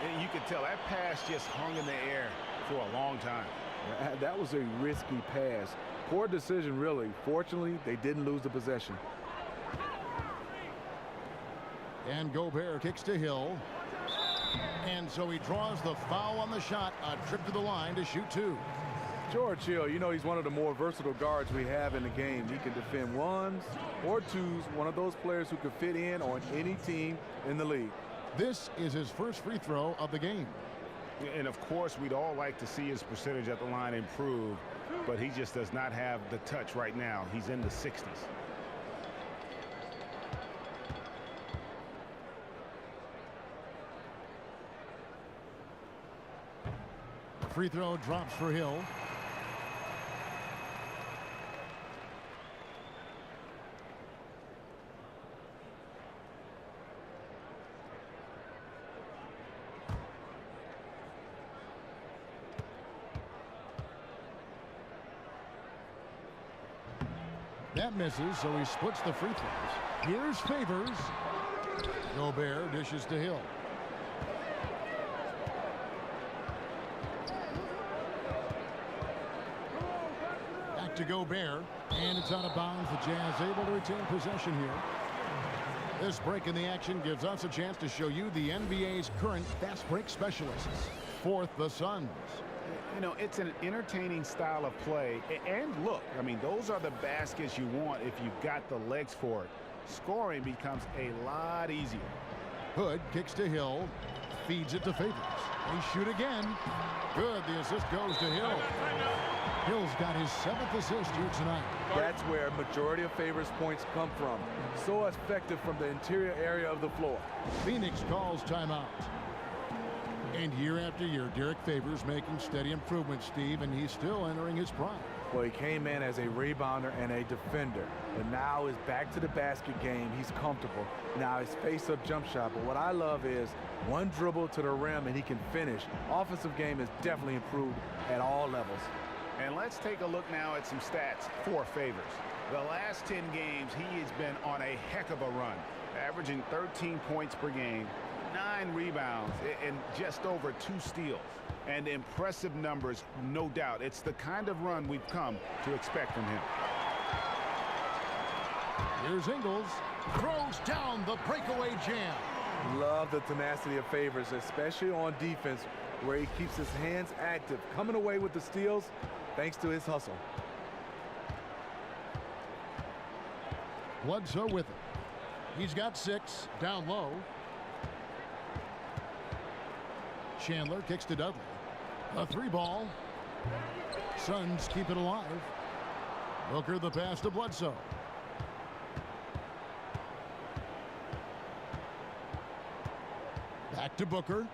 And you can tell that pass just hung in the air for a long time. That was a risky pass. Poor decision, really. Fortunately, they didn't lose the possession. And Gobert kicks to Hill. And so he draws the foul on the shot. A trip to the line to shoot 2. George Hill, you know, he's one of the more versatile guards we have in the game. He can defend 1s or 2s, one of those players who could fit in on any team in the league. This is his first free throw of the game. And of course, we'd all like to see his percentage at the line improve, but he just does not have the touch right now. He's in the 60s. Free throw drops for Hill. That misses, so he splits the free throws. Here's Favors. Gobert dishes to Hill. Back to Gobert, and it's out of bounds. The Jazz able to retain possession here. This break in the action gives us a chance to show you the NBA's current fast break specialists. Fourth, the Suns. You know, it's an entertaining style of play. And look, I mean, those are the baskets you want if you've got the legs for it. Scoring becomes a lot easier. Hood kicks to Hill, feeds it to Favors. They shoot again. Good. The assist goes to Hill. Hill's got his 7th assist here tonight. That's where majority of Favors points come from. So effective from the interior area of the floor. Phoenix calls timeout. And year after year, Derek Favors making steady improvements, Steve, and he's still entering his prime. Well, he came in as a rebounder and a defender, but now is back to the basket game. He's comfortable. Now his face-up jump shot, but what I love is one dribble to the rim and he can finish. Offensive game has definitely improved at all levels. And let's take a look now at some stats for Favors. The last 10 games, he has been on a heck of a run, averaging 13 points per game, 9 rebounds, and just over 2 steals. And impressive numbers, no doubt. It's the kind of run we've come to expect from him. Here's Ingles. Throws down the breakaway jam. Love the tenacity of Favors, especially on defense, where he keeps his hands active, coming away with the steals thanks to his hustle. Bledsoe with it. He's got 6, down low. Chandler kicks to Dudley. A 3-ball. Suns keep it alive. Booker the pass to Bledsoe. Back to Booker.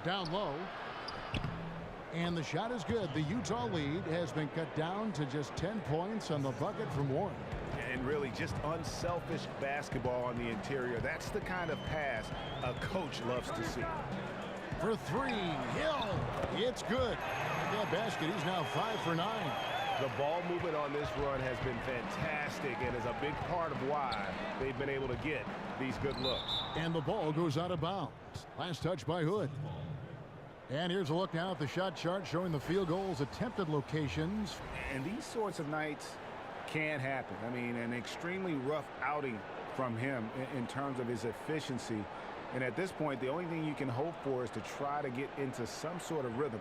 Down low. And the shot is good. The Utah lead has been cut down to just 10 points on the bucket from Warren. And really just unselfish basketball on the interior. That's the kind of pass a coach loves to see. For 3, Hill. It's good. That basket, he's now 5 for 9. The ball movement on this run has been fantastic and is a big part of why they've been able to get these good looks. And the ball goes out of bounds. Last touch by Hood. And here's a look now at the shot chart showing the field goals attempted locations. And these sorts of nights can happen. I mean, an extremely rough outing from him in terms of his efficiency. And at this point, the only thing you can hope for is to try to get into some sort of rhythm.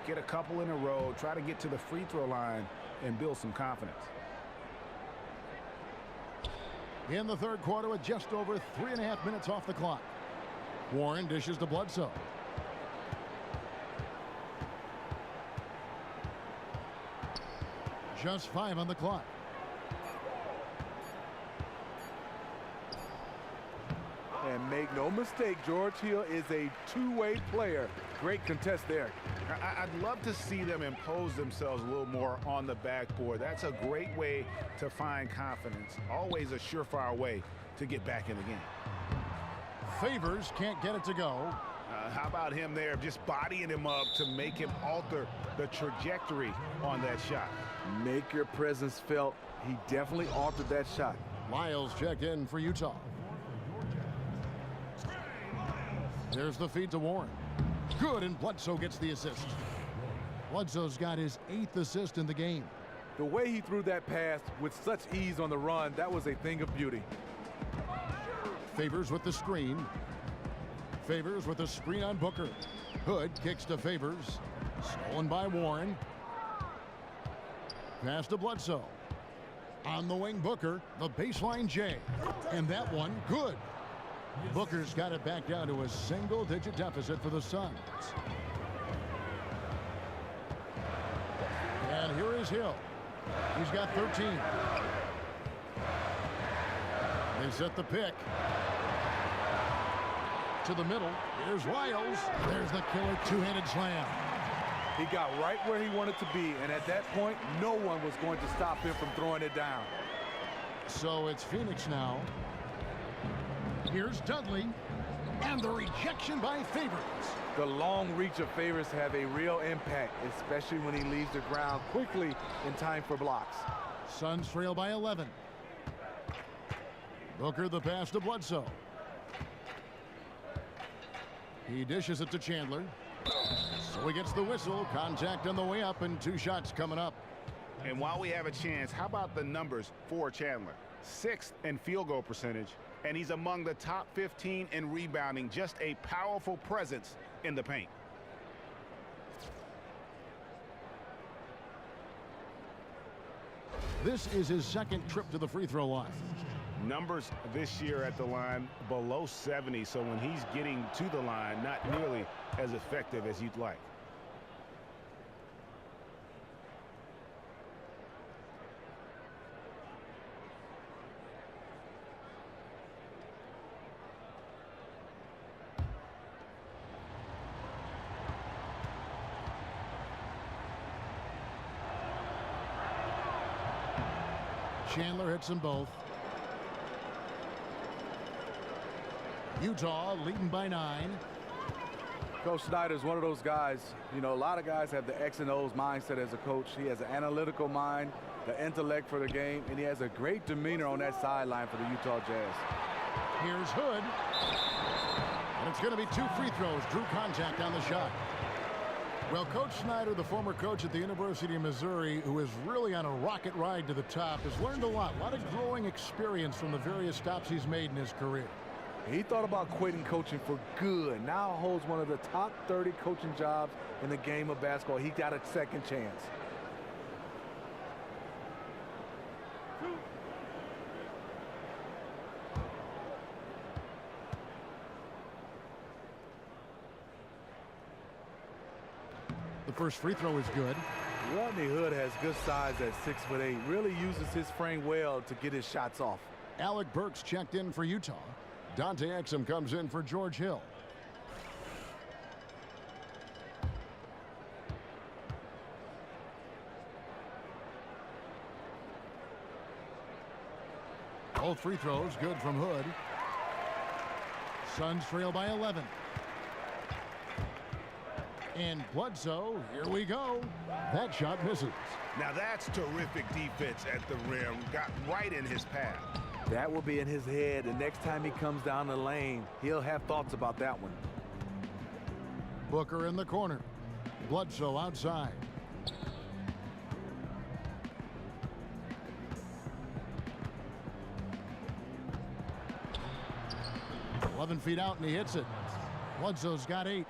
get a couple in a row, try to get to the free throw line and build some confidence. In the third quarter with just over 3.5 minutes off the clock. Warren dishes to Bledsoe. Just 5 on the clock. And make no mistake, George Hill is a two-way player. Great contest there. I'd love to see them impose themselves a little more on the backboard. That's a great way to find confidence. Always a surefire way to get back in the game. Favors can't get it to go. How about him there, just bodying him up to make him alter the trajectory on that shot? Make your presence felt. He definitely altered that shot. Lyles checked in for Utah. There's the feed to Warren. Good, and Bledsoe gets the assist. Bledsoe's got his 8th assist in the game. The way he threw that pass with such ease on the run, that was a thing of beauty. Favors with the screen. Favors with a screen on Booker. Hood kicks to Favors. Stolen by Warren. Pass to Bledsoe. On the wing, Booker. The baseline J. And that one, good. Booker's got it back down to a single-digit deficit for the Suns. And here is Hill. He's got 13. They set the pick. To the middle. Here's Lyles. There's the killer two-handed slam. He got right where he wanted to be, and at that point, no one was going to stop him from throwing it down. So it's Phoenix now. Here's Dudley, and the rejection by Favors. The long reach of Favors have a real impact, especially when he leaves the ground quickly in time for blocks. Suns trail by 11. Booker the pass to Bledsoe. He dishes it to Chandler. So he gets the whistle. Contact on the way up, and 2 shots coming up. And while we have a chance, how about the numbers for Chandler? 6th in field goal percentage, and he's among the top 15 in rebounding. Just a powerful presence in the paint. This is his 2nd trip to the free throw line. Numbers this year at the line below 70, so when he's getting to the line, not nearly as effective as you'd like. Chandler hits them both. Utah leading by 9. Coach Snyder is one of those guys, you know, a lot of guys have the X and O's mindset as a coach. He has an analytical mind, the intellect for the game, and he has a great demeanor on that sideline for the Utah Jazz. Here's Hood. And it's going to be 2 free throws. Drew contact on the shot. Well, Coach Snyder, the former coach at the University of Missouri, who is really on a rocket ride to the top, has learned a lot of growing experience from the various stops he's made in his career. He thought about quitting coaching for good. Now holds one of the top 30 coaching jobs in the game of basketball. He got a second chance. The first free throw is good. Rodney Hood has good size at 6'8". Really uses his frame well to get his shots off. Alec Burks checked in for Utah. Dante Exum comes in for George Hill. Both free throws good from Hood. Suns trail by 11. And Bledsoe, here we go. That shot misses. Now that's terrific defense at the rim. Got right in his path. That will be in his head. The next time he comes down the lane, he'll have thoughts about that one. Booker in the corner. Bledsoe outside. .11 feet out, and he hits it. Bledsoe's got 8.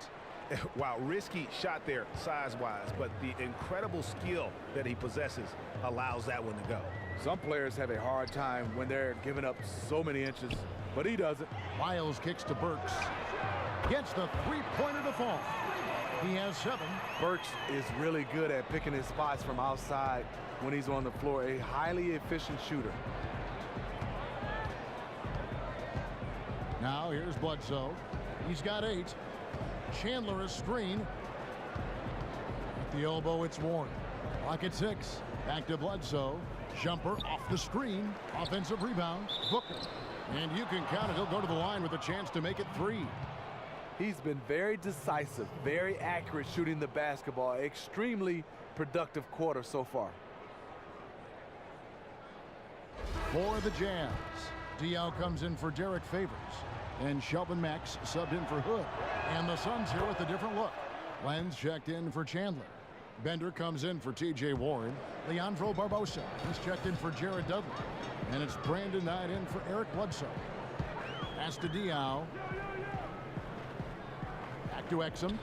Wow, risky shot there size-wise, but the incredible skill that he possesses allows that one to go. Some players have a hard time when they're giving up so many inches, but he doesn't. Miles kicks to Burks. Gets the three-pointer to fall. He has 7. Burks is really good at picking his spots from outside when he's on the floor. A highly efficient shooter. Now here's Bledsoe. He's got 8. Chandler a screen. At the elbow, it's Warren. Clock at 6. Back to Bledsoe. Jumper off the screen. Offensive rebound. Booker. And you can count it. He'll go to the line with a chance to make it 3. He's been very decisive, very accurate shooting the basketball. Extremely productive quarter so far. For the Jazz, Diaw comes in for Derek Favors. And Shelvin Max subbed in for Hood. And the Suns here with a different look. Lenz checked in for Chandler. Bender comes in for T.J. Warren. Leandro Barbosa is checked in for Jared Dudley. And it's Brandon Knight in for Eric Bledsoe. Pass to Diaw. Back to Exum.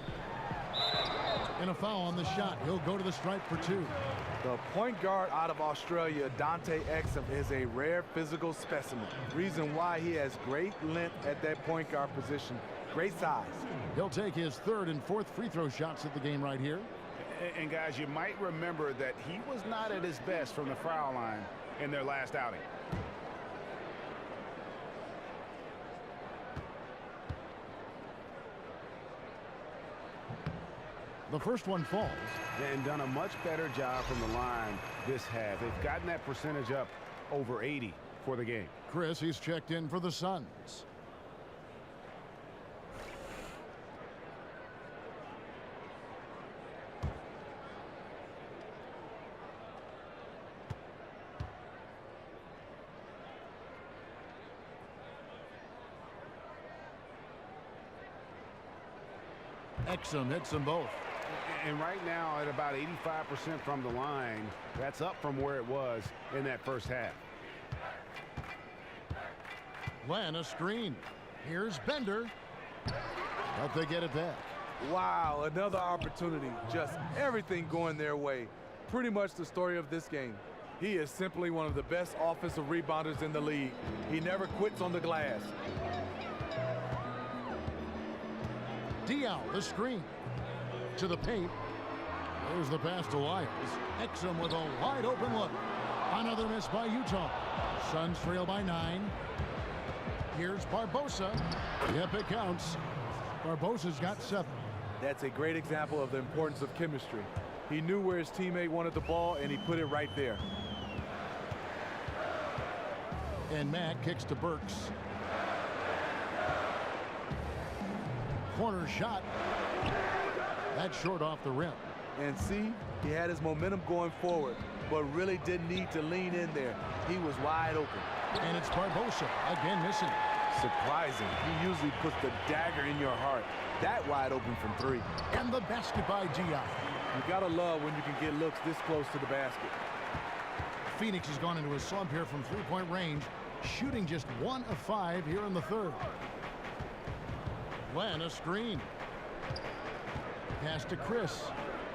And a foul on the shot. He'll go to the stripe for 2. The point guard out of Australia, Dante Exum, is a rare physical specimen. Reason why he has great length at that point guard position. Great size. He'll take his 3rd and 4th free throw shots at the game right here. And guys, you might remember that he was not at his best from the foul line in their last outing. The first one falls. And done a much better job from the line this half. They've gotten that percentage up over 80 for the game. Chris, he's checked in for the Suns. Exum hits them both. And right now at about 85% from the line, that's up from where it was in that first half. Len a screen. Here's Bender. But they get it back. Wow, another opportunity. Just everything going their way. Pretty much the story of this game. He is simply one of the best offensive rebounders in the league. He never quits on the glass. Diaw, the screen. To the paint. There's the pass to Lyles. Exum with a wide open look. Another miss by Utah. Suns trail by 9. Here's Barbosa. Yep, it counts. Barbosa's got 7. That's a great example of the importance of chemistry. He knew where his teammate wanted the ball, and he put it right there. And Mack kicks to Burks. Corner shot. That's short off the rim. And see, he had his momentum going forward, but really didn't need to lean in there. He was wide open. And it's Barbosa, again missing. Surprising. He usually puts the dagger in your heart. That wide open from 3. And the basket by Diaw. You gotta love when you can get looks this close to the basket. Phoenix has gone into a slump here from 3-point range, shooting just 1 of 5 here in the 3rd. Len a screen. Pass to Chris.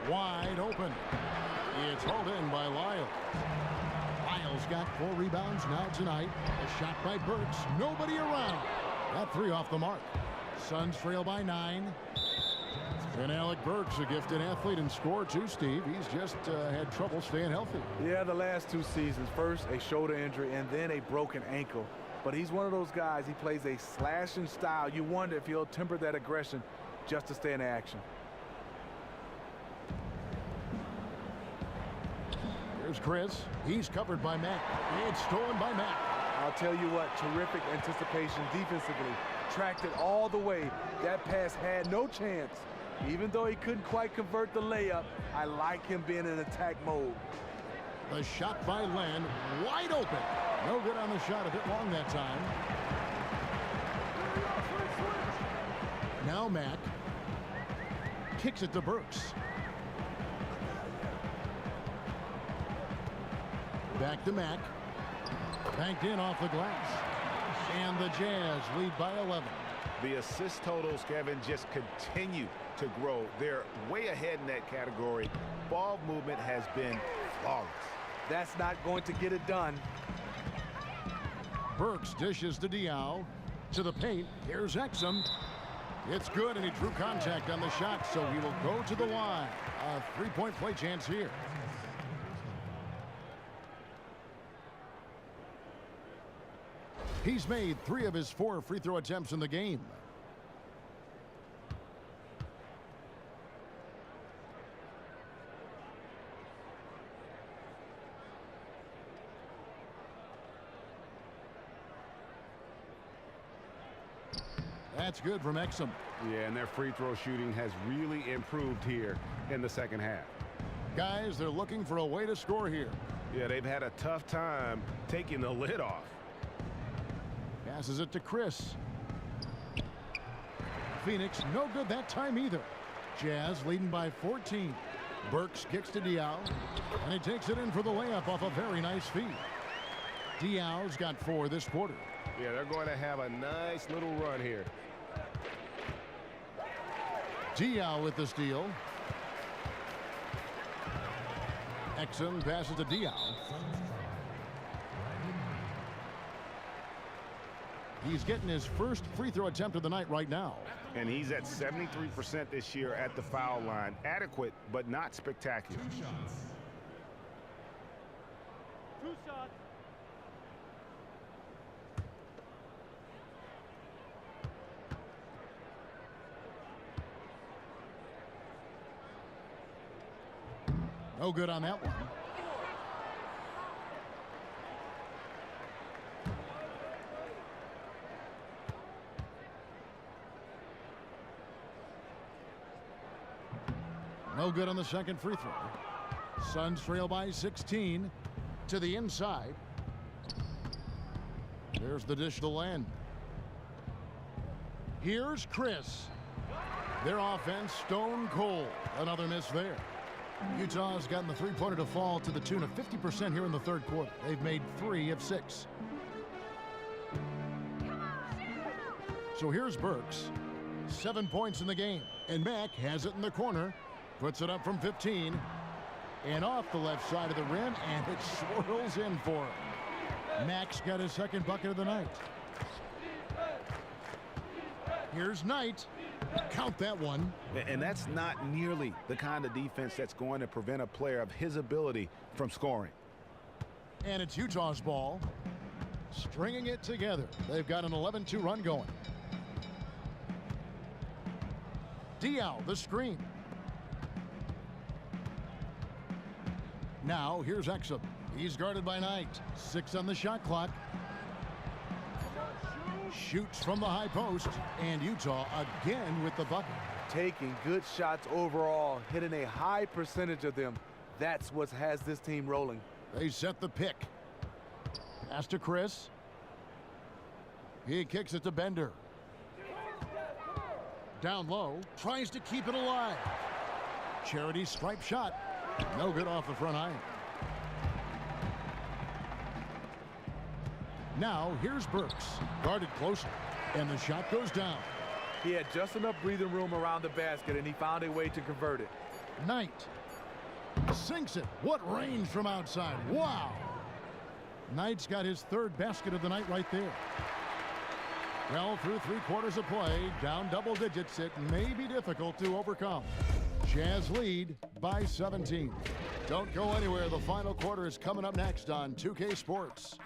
Wide open. It's hauled in by Lyles. Lyles got 4 rebounds now tonight. A shot by Burks. Nobody around. That 3 off the mark. Suns trail by 9. And Alec Burks, a gifted athlete and scorer too, Steve. He's just had trouble staying healthy. Yeah, the last 2 seasons. First, a shoulder injury, and then a broken ankle. But he's one of those guys, he plays a slashing style. You wonder if he'll temper that aggression just to stay in action. Here's Chris. He's covered by Mack. It's stolen by Mack. I'll tell you what, terrific anticipation defensively. Tracked it all the way. That pass had no chance. Even though he couldn't quite convert the layup, I like him being in attack mode. The shot by Len, wide open. No good on the shot, a bit long that time. Now Mack kicks it to Burks. Back to Mack. Banked in off the glass. And the Jazz lead by 11. The assist totals, Kevin, just continue to grow. They're way ahead in that category. Ball movement has been flawless. That's not going to get it done. Burks dishes to Diao. To the paint. Here's Exum. It's good, and he drew contact on the shot, so he will go to the line. A three-point play chance here. He's made 3 of his 4 free throw attempts in the game. That's good from Exum. Yeah, and their free throw shooting has really improved here in the second half. Guys, they're looking for a way to score here. Yeah, they've had a tough time taking the lid off. Passes it to Chris. Phoenix, no good that time either. Jazz leading by 14. Burks kicks to Diao, and he takes it in for the layup off a very nice feed. Diao's got 4 this quarter. Yeah, they're going to have a nice little run here. Diao with the steal. Exum passes to Diao. He's getting his first free throw attempt of the night right now. And he's at 73% this year at the foul line. Adequate, but not spectacular. 2 shots. 2 shots. No good on that one. No good on the second free throw. Suns trail by 16 to the inside. There's the dish to Len. Here's Chris. Their offense stone cold. Another miss there. Utah's gotten the three-pointer to fall to the tune of 50% here in the third quarter. They've made 3 of 6. So here's Burks. 7 points in the game. And Mack has it in the corner. Puts it up from 15. And off the left side of the rim. And it swirls in for him. Mack's got his second bucket of the night. Here's Knight. Count that one. And that's not nearly the kind of defense that's going to prevent a player of his ability from scoring. And it's Utah's ball. Stringing it together. They've got an 11-2 run going. Diao, the screen. Now, here's Exum. He's guarded by Knight. 6 on the shot clock. Shoots from the high post, and Utah again with the bucket. Taking good shots overall, hitting a high percentage of them. That's what has this team rolling. They set the pick. Pass to Chris. He kicks it to Bender. Down low, tries to keep it alive. Charity stripe shot. No good off the front iron. Now, here's Burks. Guarded closely, and the shot goes down. He had just enough breathing room around the basket, and he found a way to convert it. Knight sinks it. What range from outside. Wow. Knight's got his 3rd basket of the night right there. Well, through 3 quarters of play, down double digits, it may be difficult to overcome. Jazz lead by 17. Don't go anywhere. The final quarter is coming up next on 2K Sports.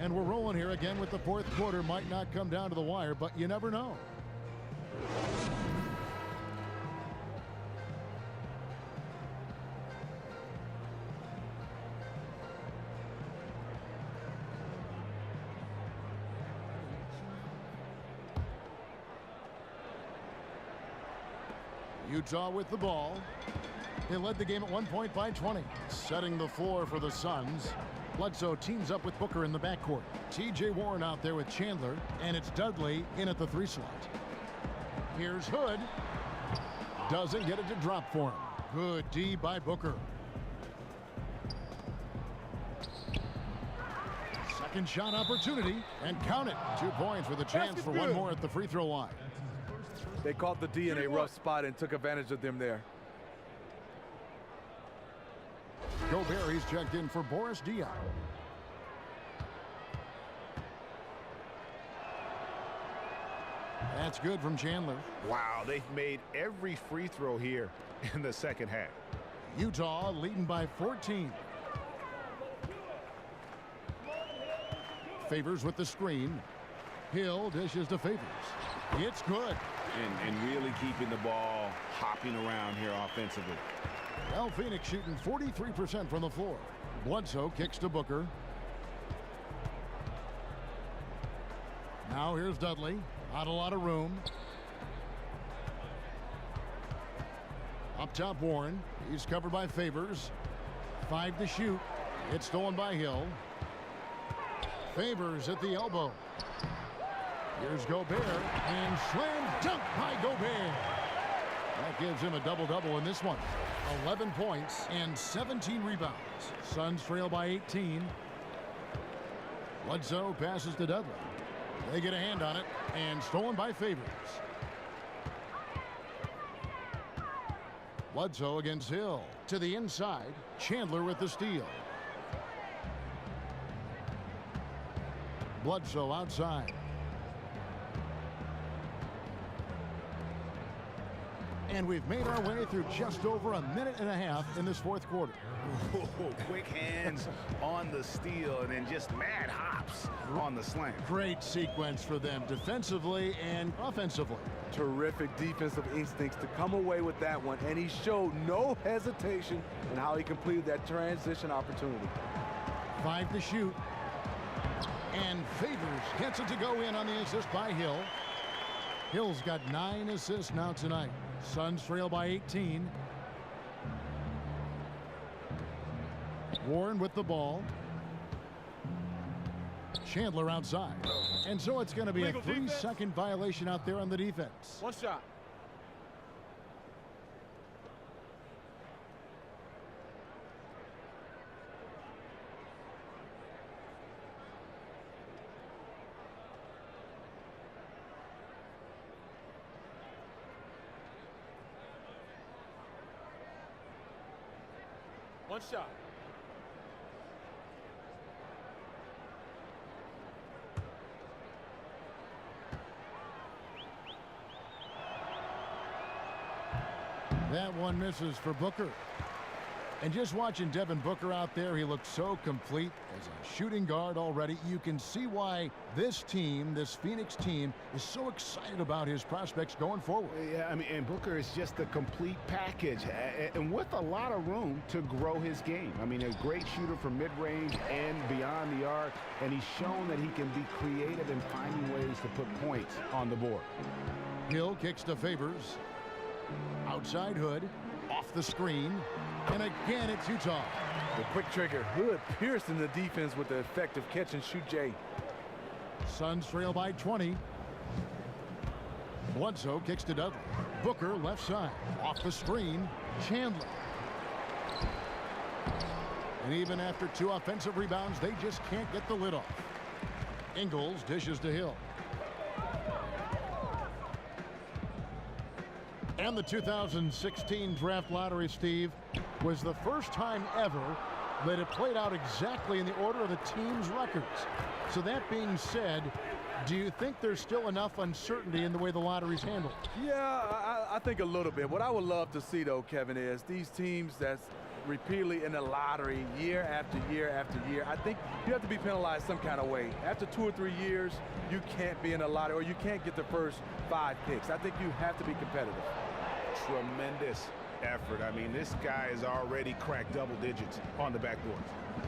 And we're rolling here again with the 4th quarter. Might not come down to the wire, but you never know. Utah with the ball. They led the game at 1 point by 20. Setting the floor for the Suns. Bledsoe teams up with Booker in the backcourt. T.J. Warren out there with Chandler, and it's Dudley in at the 3 slot. Here's Hood. Doesn't get it to drop for him. Good D by Booker. Second shot opportunity, and count it. 2 points with a chance for one more at the free throw line. They caught the D in a rough spot and took advantage of them there. Gobert, he's checked in for Boris Diaw. That's good from Chandler. Wow, they've made every free throw here in the second half. Utah leading by 14. Favors with the screen. Hill dishes to Favors. It's good. And really keeping the ball hopping around here offensively. Well, Phoenix shooting 43% from the floor. Bledsoe kicks to Booker. Now here's Dudley. Not a lot of room. Up top, Warren. He's covered by Favors. 5 to shoot. It's stolen by Hill. Favors at the elbow. Here's Gobert. And slam dunk by Gobert. That gives him a double-double in this one. 11 points and 17 rebounds. Suns trail by 18. Bledsoe passes to Dudley. They get a hand on it, and stolen by Favors. Bledsoe against Hill. To the inside. Chandler with the steal. Bledsoe outside. And we've made our way through just over a minute and a half in this fourth quarter. Quick hands on the steal and then just mad hops on the slam. Great sequence for them defensively and offensively. Terrific defensive instincts to come away with that one, and he showed no hesitation in how he completed that transition opportunity. 5 to shoot. And Favors gets it to go in on the assist by Hill. Hill's got 9 assists now tonight. Suns trail by 18. Warren with the ball. Chandler outside. And so it's going to be a 3-second violation out there on the defense. 1 shot. One shot. That one misses for Booker. And just watching Devin Booker out there, he looks so complete as a shooting guard already. You can see why this team, this Phoenix team, is so excited about his prospects going forward. Yeah, I mean, and Booker is just the complete package, and with a lot of room to grow his game. I mean, a great shooter from mid-range and beyond the arc, and he's shown that he can be creative in finding ways to put points on the board. Hill kicks to Favors. Outside Hood. Off the screen. And again, it's Utah. The quick trigger. Hood piercing the defense with the effective catch and shoot J. Suns trail by 20. Bledsoe kicks to Dudley. Booker left side. Off the screen. Chandler. And even after 2 offensive rebounds, they just can't get the lid off. Ingles dishes to Hill. And the 2016 draft lottery, Steve, was the first time ever that it played out exactly in the order of the team's records. So that being said, do you think there's still enough uncertainty in the way the lottery's handled? Yeah, I think a little bit. What I would love to see, though, Kevin, is these teams that's repeatedly in the lottery year after year after year, I think you have to be penalized some kind of way. After 2 or 3 years, you can't be in the lottery or you can't get the first 5 picks. I think you have to be competitive. Tremendous effort. I mean, this guy has already cracked double digits on the backboard.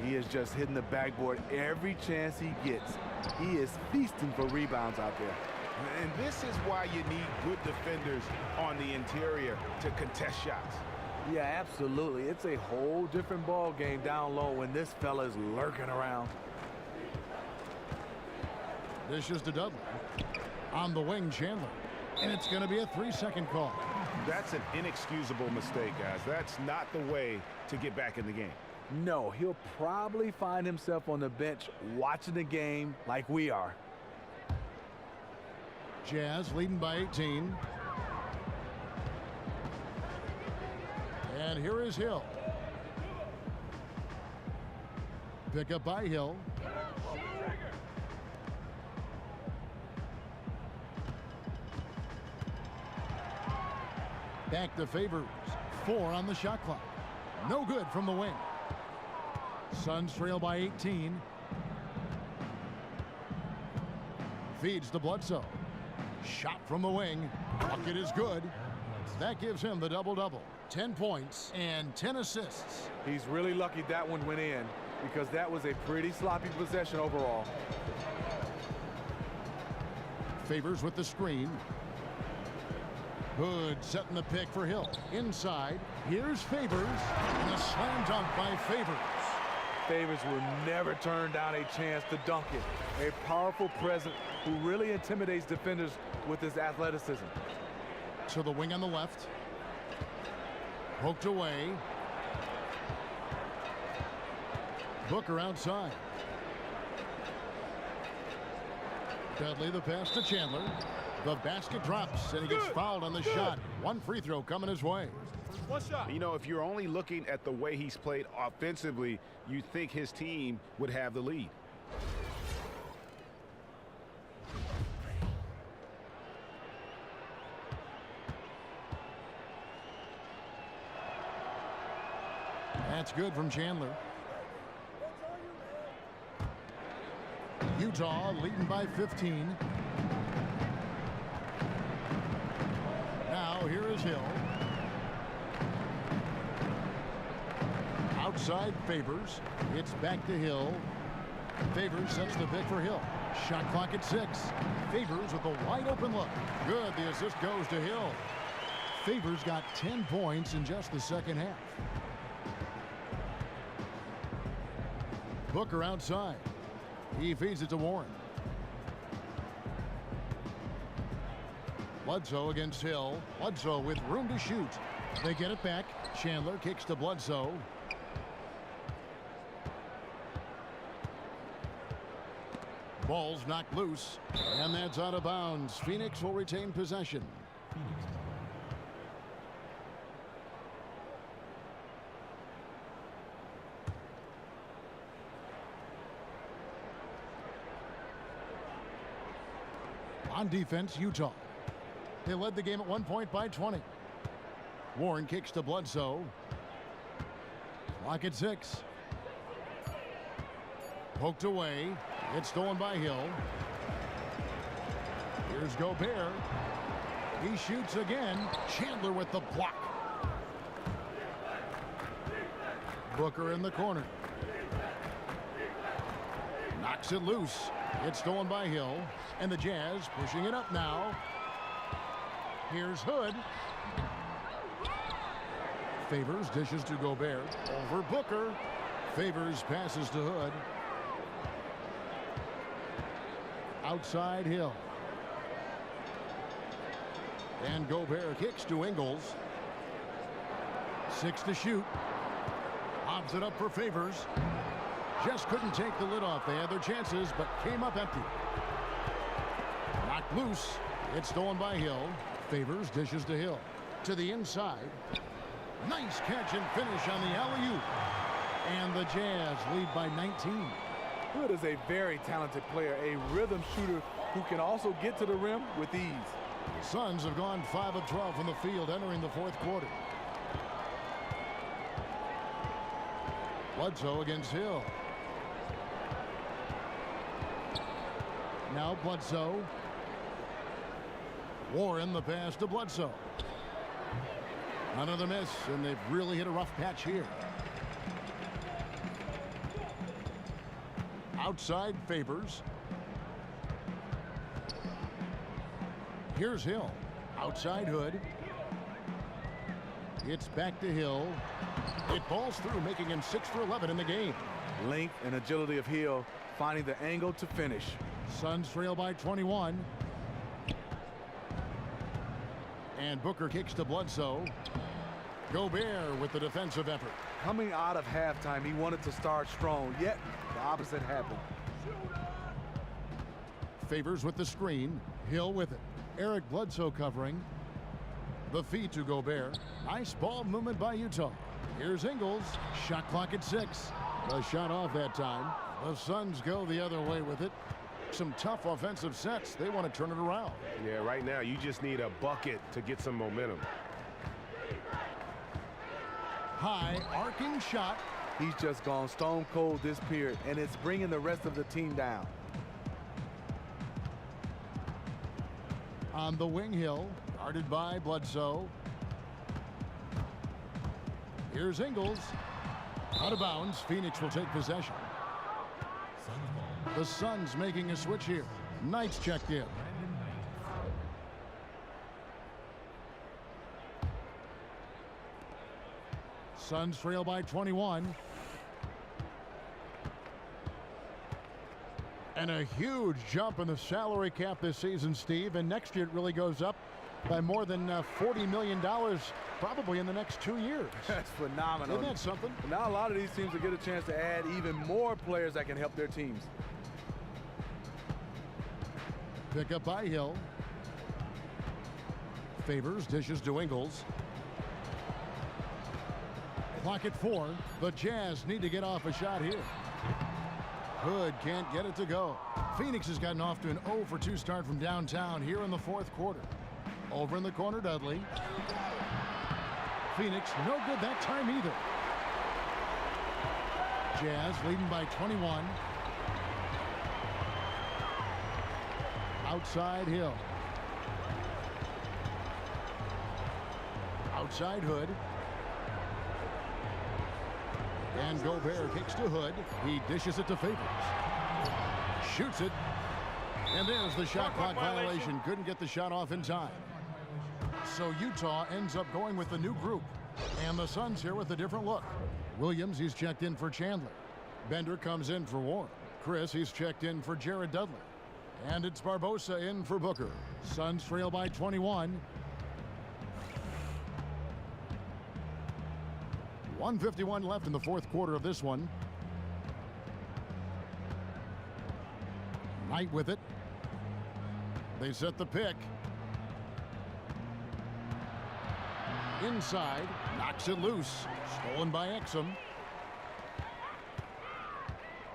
He is just hitting the backboard every chance he gets. He is feasting for rebounds out there. And this is why you need good defenders on the interior to contest shots. Yeah, absolutely. It's a whole different ball game down low when this fella's lurking around. This is to Dudley. On the wing, Chandler. And it's going to be a 3-second call. That's an inexcusable mistake, guys. That's not the way to get back in the game. No, he'll probably find himself on the bench watching the game like we are. Jazz leading by 18. And here is Hill. Pick up by Hill. Back to Favors. 4 on the shot clock. No good from the wing. Suns trail by 18. Feeds to Bledsoe. Shot from the wing. Bucket is good. That gives him the double-double. 10 points and 10 assists. He's really lucky that one went in because that was a pretty sloppy possession overall. Favors with the screen. Hood setting the pick for Hill. Inside. Here's Favors. And a slam dunk by Favors. Favors will never turn down a chance to dunk it. A powerful presence who really intimidates defenders with his athleticism. To the wing on the left. Poked away. Booker outside. Dudley the pass to Chandler. The basket drops and he gets fouled on the shot. One free throw coming his way. One shot. You know, if you're only looking at the way he's played offensively, you'd think his team would have the lead. That's good from Chandler. Utah leading by 15. Now here is Hill. Outside Favors. It's back to Hill. Favors sets the pick for Hill. Shot clock at 6. Favors with a wide open look. Good. The assist goes to Hill. Favors got 10 points in just the second half. Booker outside. He feeds it to Warren. Bledsoe against Hill. Bledsoe with room to shoot. They get it back. Chandler kicks to Bledsoe. Ball's knocked loose. And that's out of bounds. Phoenix will retain possession. On defense, Utah. They led the game at 1 point by 20. Warren kicks to Bledsoe. Clock at 6. Poked away. It's stolen by Hill. Here's Gobert. He shoots again. Chandler with the block. Booker in the corner. Knocks it loose. It's stolen by Hill. And the Jazz pushing it up now. Here's Hood. Favors dishes to Gobert. Over Booker. Favors passes to Hood. Outside Hill. And Gobert kicks to Ingles. 6 to shoot. Lobs it up for Favors. Just couldn't take the lid off. They had their chances, but came up empty. Knocked loose. It's stolen by Hill. Favors dishes to Hill. To the inside. Nice catch and finish on the alley-oop. And the Jazz lead by 19. Hood is a very talented player, a rhythm shooter who can also get to the rim with ease. The Suns have gone 5 of 12 from the field entering the fourth quarter. Bledsoe against Hill. Now Bledsoe. Warren the pass to Bledsoe. Another miss, and they've really hit a rough patch here. Outside Favors. Here's Hill. Outside Hood. It's back to Hill. It falls through, making him 6 for 11 in the game. Length and agility of Hill, finding the angle to finish. Suns trail by 21. And Booker kicks to Bledsoe. Gobert with the defensive effort. Coming out of halftime, he wanted to start strong, yet the opposite happened. Favors with the screen. Hill with it. Eric Bledsoe covering. The feed to Gobert. Nice ball movement by Utah. Here's Ingles. Shot clock at 6. The shot off that time. The Suns go the other way with it. Some tough offensive sets. They want to turn it around. Yeah, right now you just need a bucket to get some momentum. High arcing shot. He's just gone stone cold this period, and it's bringing the rest of the team down. On the wing, Hill, guarded by Bledsoe. Here's Ingles. Out of bounds. Phoenix will take possession. The Suns making a switch here. Knight's checked in. Suns trail by 21. And a huge jump in the salary cap this season, Steve. And next year it really goes up by more than $40 million, probably in the next 2 years. That's phenomenal. Isn't that something? Now a lot of these teams will get a chance to add even more players that can help their teams. Pick up by Hill. Favors, dishes to Ingles. Clock at 4. The Jazz need to get off a shot here. Hood can't get it to go. Phoenix has gotten off to an 0 for 2 start from downtown here in the 4th quarter. Over in the corner, Dudley. Phoenix, no good that time either. Jazz leading by 21. Outside Hill. Outside Hood. And Gobert kicks to Hood. He dishes it to Favors. Shoots it. And there's the shot clock violation. Couldn't get the shot off in time. So Utah ends up going with the new group. And the Suns here with a different look. Williams, he's checked in for Chandler. Bender comes in for Warren. Chris, he's checked in for Jared Dudley. And it's Barbosa in for Booker. Suns trail by 21. 1:51 left in the 4th quarter of this one. Knight with it. They set the pick. Inside, knocks it loose. Stolen by Exum.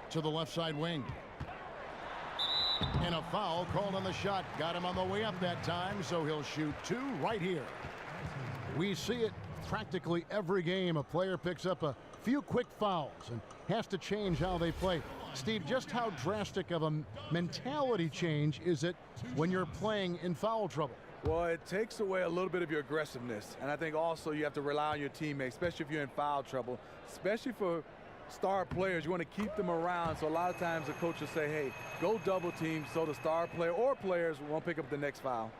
To the left side wing. And a foul called on the shot. Got him on the way up that time, so he'll shoot 2 right here. We see it practically every game. A player picks up a few quick fouls and has to change how they play. Steve, just how drastic of a mentality change is it when you're playing in foul trouble? Well, it takes away a little bit of your aggressiveness. And I think also you have to rely on your teammates, especially if you're in foul trouble, especially for star players. You want to keep them around. So a lot of times the coach will say, hey, go double team so the star player or players won't pick up the next foul.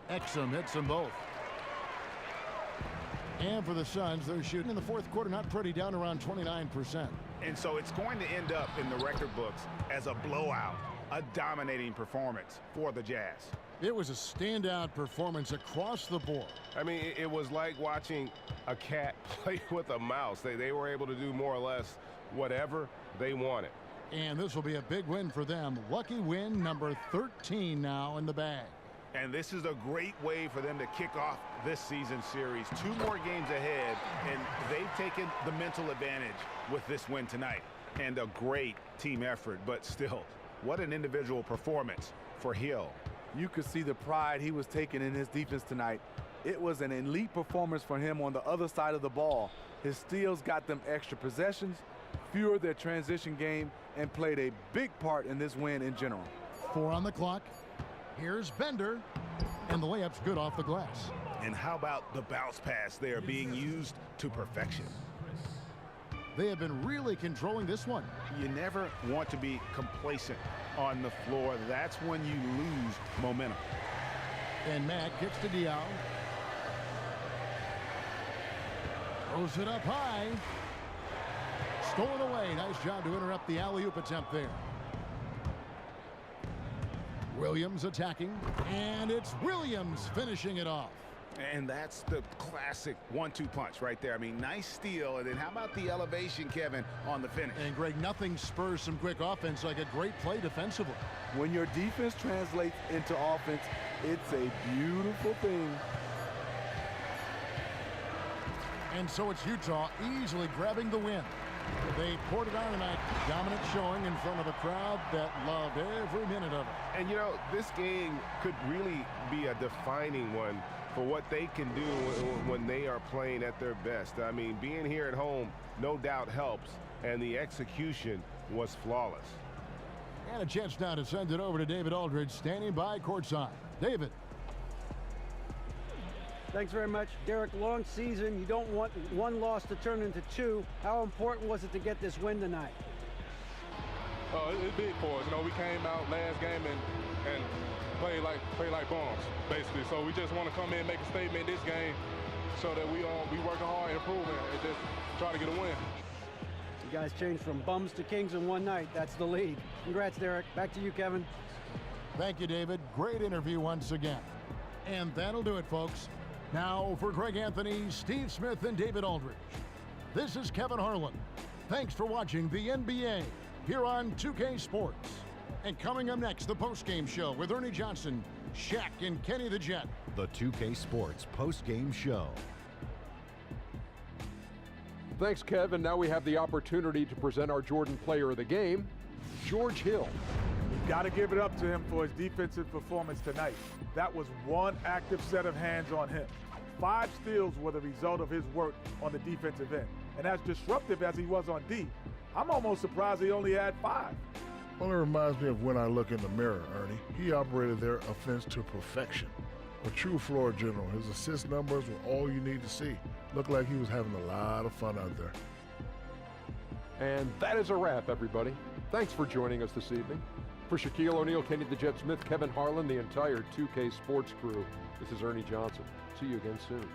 Exum hits them both. And for the Suns, they're shooting in the 4th quarter, not pretty, down around 29%. And so it's going to end up in the record books as a blowout, a dominating performance for the Jazz. It was a standout performance across the board. I mean, it was like watching a cat play with a mouse. They were able to do more or less whatever they wanted. And this will be a big win for them. Lucky win number 13 now in the bag. And this is a great way for them to kick off this season series. 2 more games ahead, and they've taken the mental advantage with this win tonight. And a great team effort, but still, what an individual performance for Hill. You could see the pride he was taking in his defense tonight. It was an elite performance for him on the other side of the ball. His steals got them extra possessions, fueled their transition game, and played a big part in this win in general. 4 on the clock. Here's Bender, and the layup's good off the glass. And how about the bounce pass there being used to perfection? They have been really controlling this one. You never want to be complacent on the floor. That's when you lose momentum. And Matt gets to Diaw. Throws it up high. Stolen away. Nice job to interrupt the alley-oop attempt there. Williams attacking, and it's Williams finishing it off. And that's the classic 1-2 punch right there. I mean, nice steal, and then how about the elevation, Kevin, on the finish? And Greg, nothing spurs some quick offense like a great play defensively. When your defense translates into offense, it's a beautiful thing. And so it's Utah easily grabbing the win. They poured it on tonight. Dominant showing in front of a crowd that loved every minute of it. And, you know, this game could really be a defining one for what they can do when they are playing at their best. I mean, being here at home no doubt helps, and the execution was flawless. And a chance now to send it over to David Aldridge, standing by courtside. David. Thanks very much, Derek. Long season. You don't want one loss to turn into two. How important was it to get this win tonight? It's big for us. You know, we came out last game and play like bombs, basically. So we just want to come in and make a statement this game so that we working hard and improving and just try to get a win. You guys changed from bums to kings in one night. That's the lead. Congrats, Derek. Back to you, Kevin. Thank you, David. Great interview once again. And that'll do it, folks. Now for Greg Anthony, Steve Smith, and David Aldridge. This is Kevin Harlan. Thanks for watching the NBA here on 2K Sports. And coming up next, the postgame show with Ernie Johnson, Shaq, and Kenny the Jet. The 2K Sports postgame show. Thanks, Kevin. Now we have the opportunity to present our Jordan Player of the Game, George Hill. You've got to give it up to him for his defensive performance tonight. That was one active set of hands on him. 5 steals were the result of his work on the defensive end. And as disruptive as he was on D, I'm almost surprised he only had 5. Well, it reminds me of when I look in the mirror, Ernie. He operated their offense to perfection. A true floor general. His assist numbers were all you need to see. Looked like he was having a lot of fun out there. And that is a wrap, everybody. Thanks for joining us this evening. For Shaquille O'Neal, Kenny the Jet Smith, Kevin Harlan, the entire 2K Sports crew, this is Ernie Johnson. See you again soon.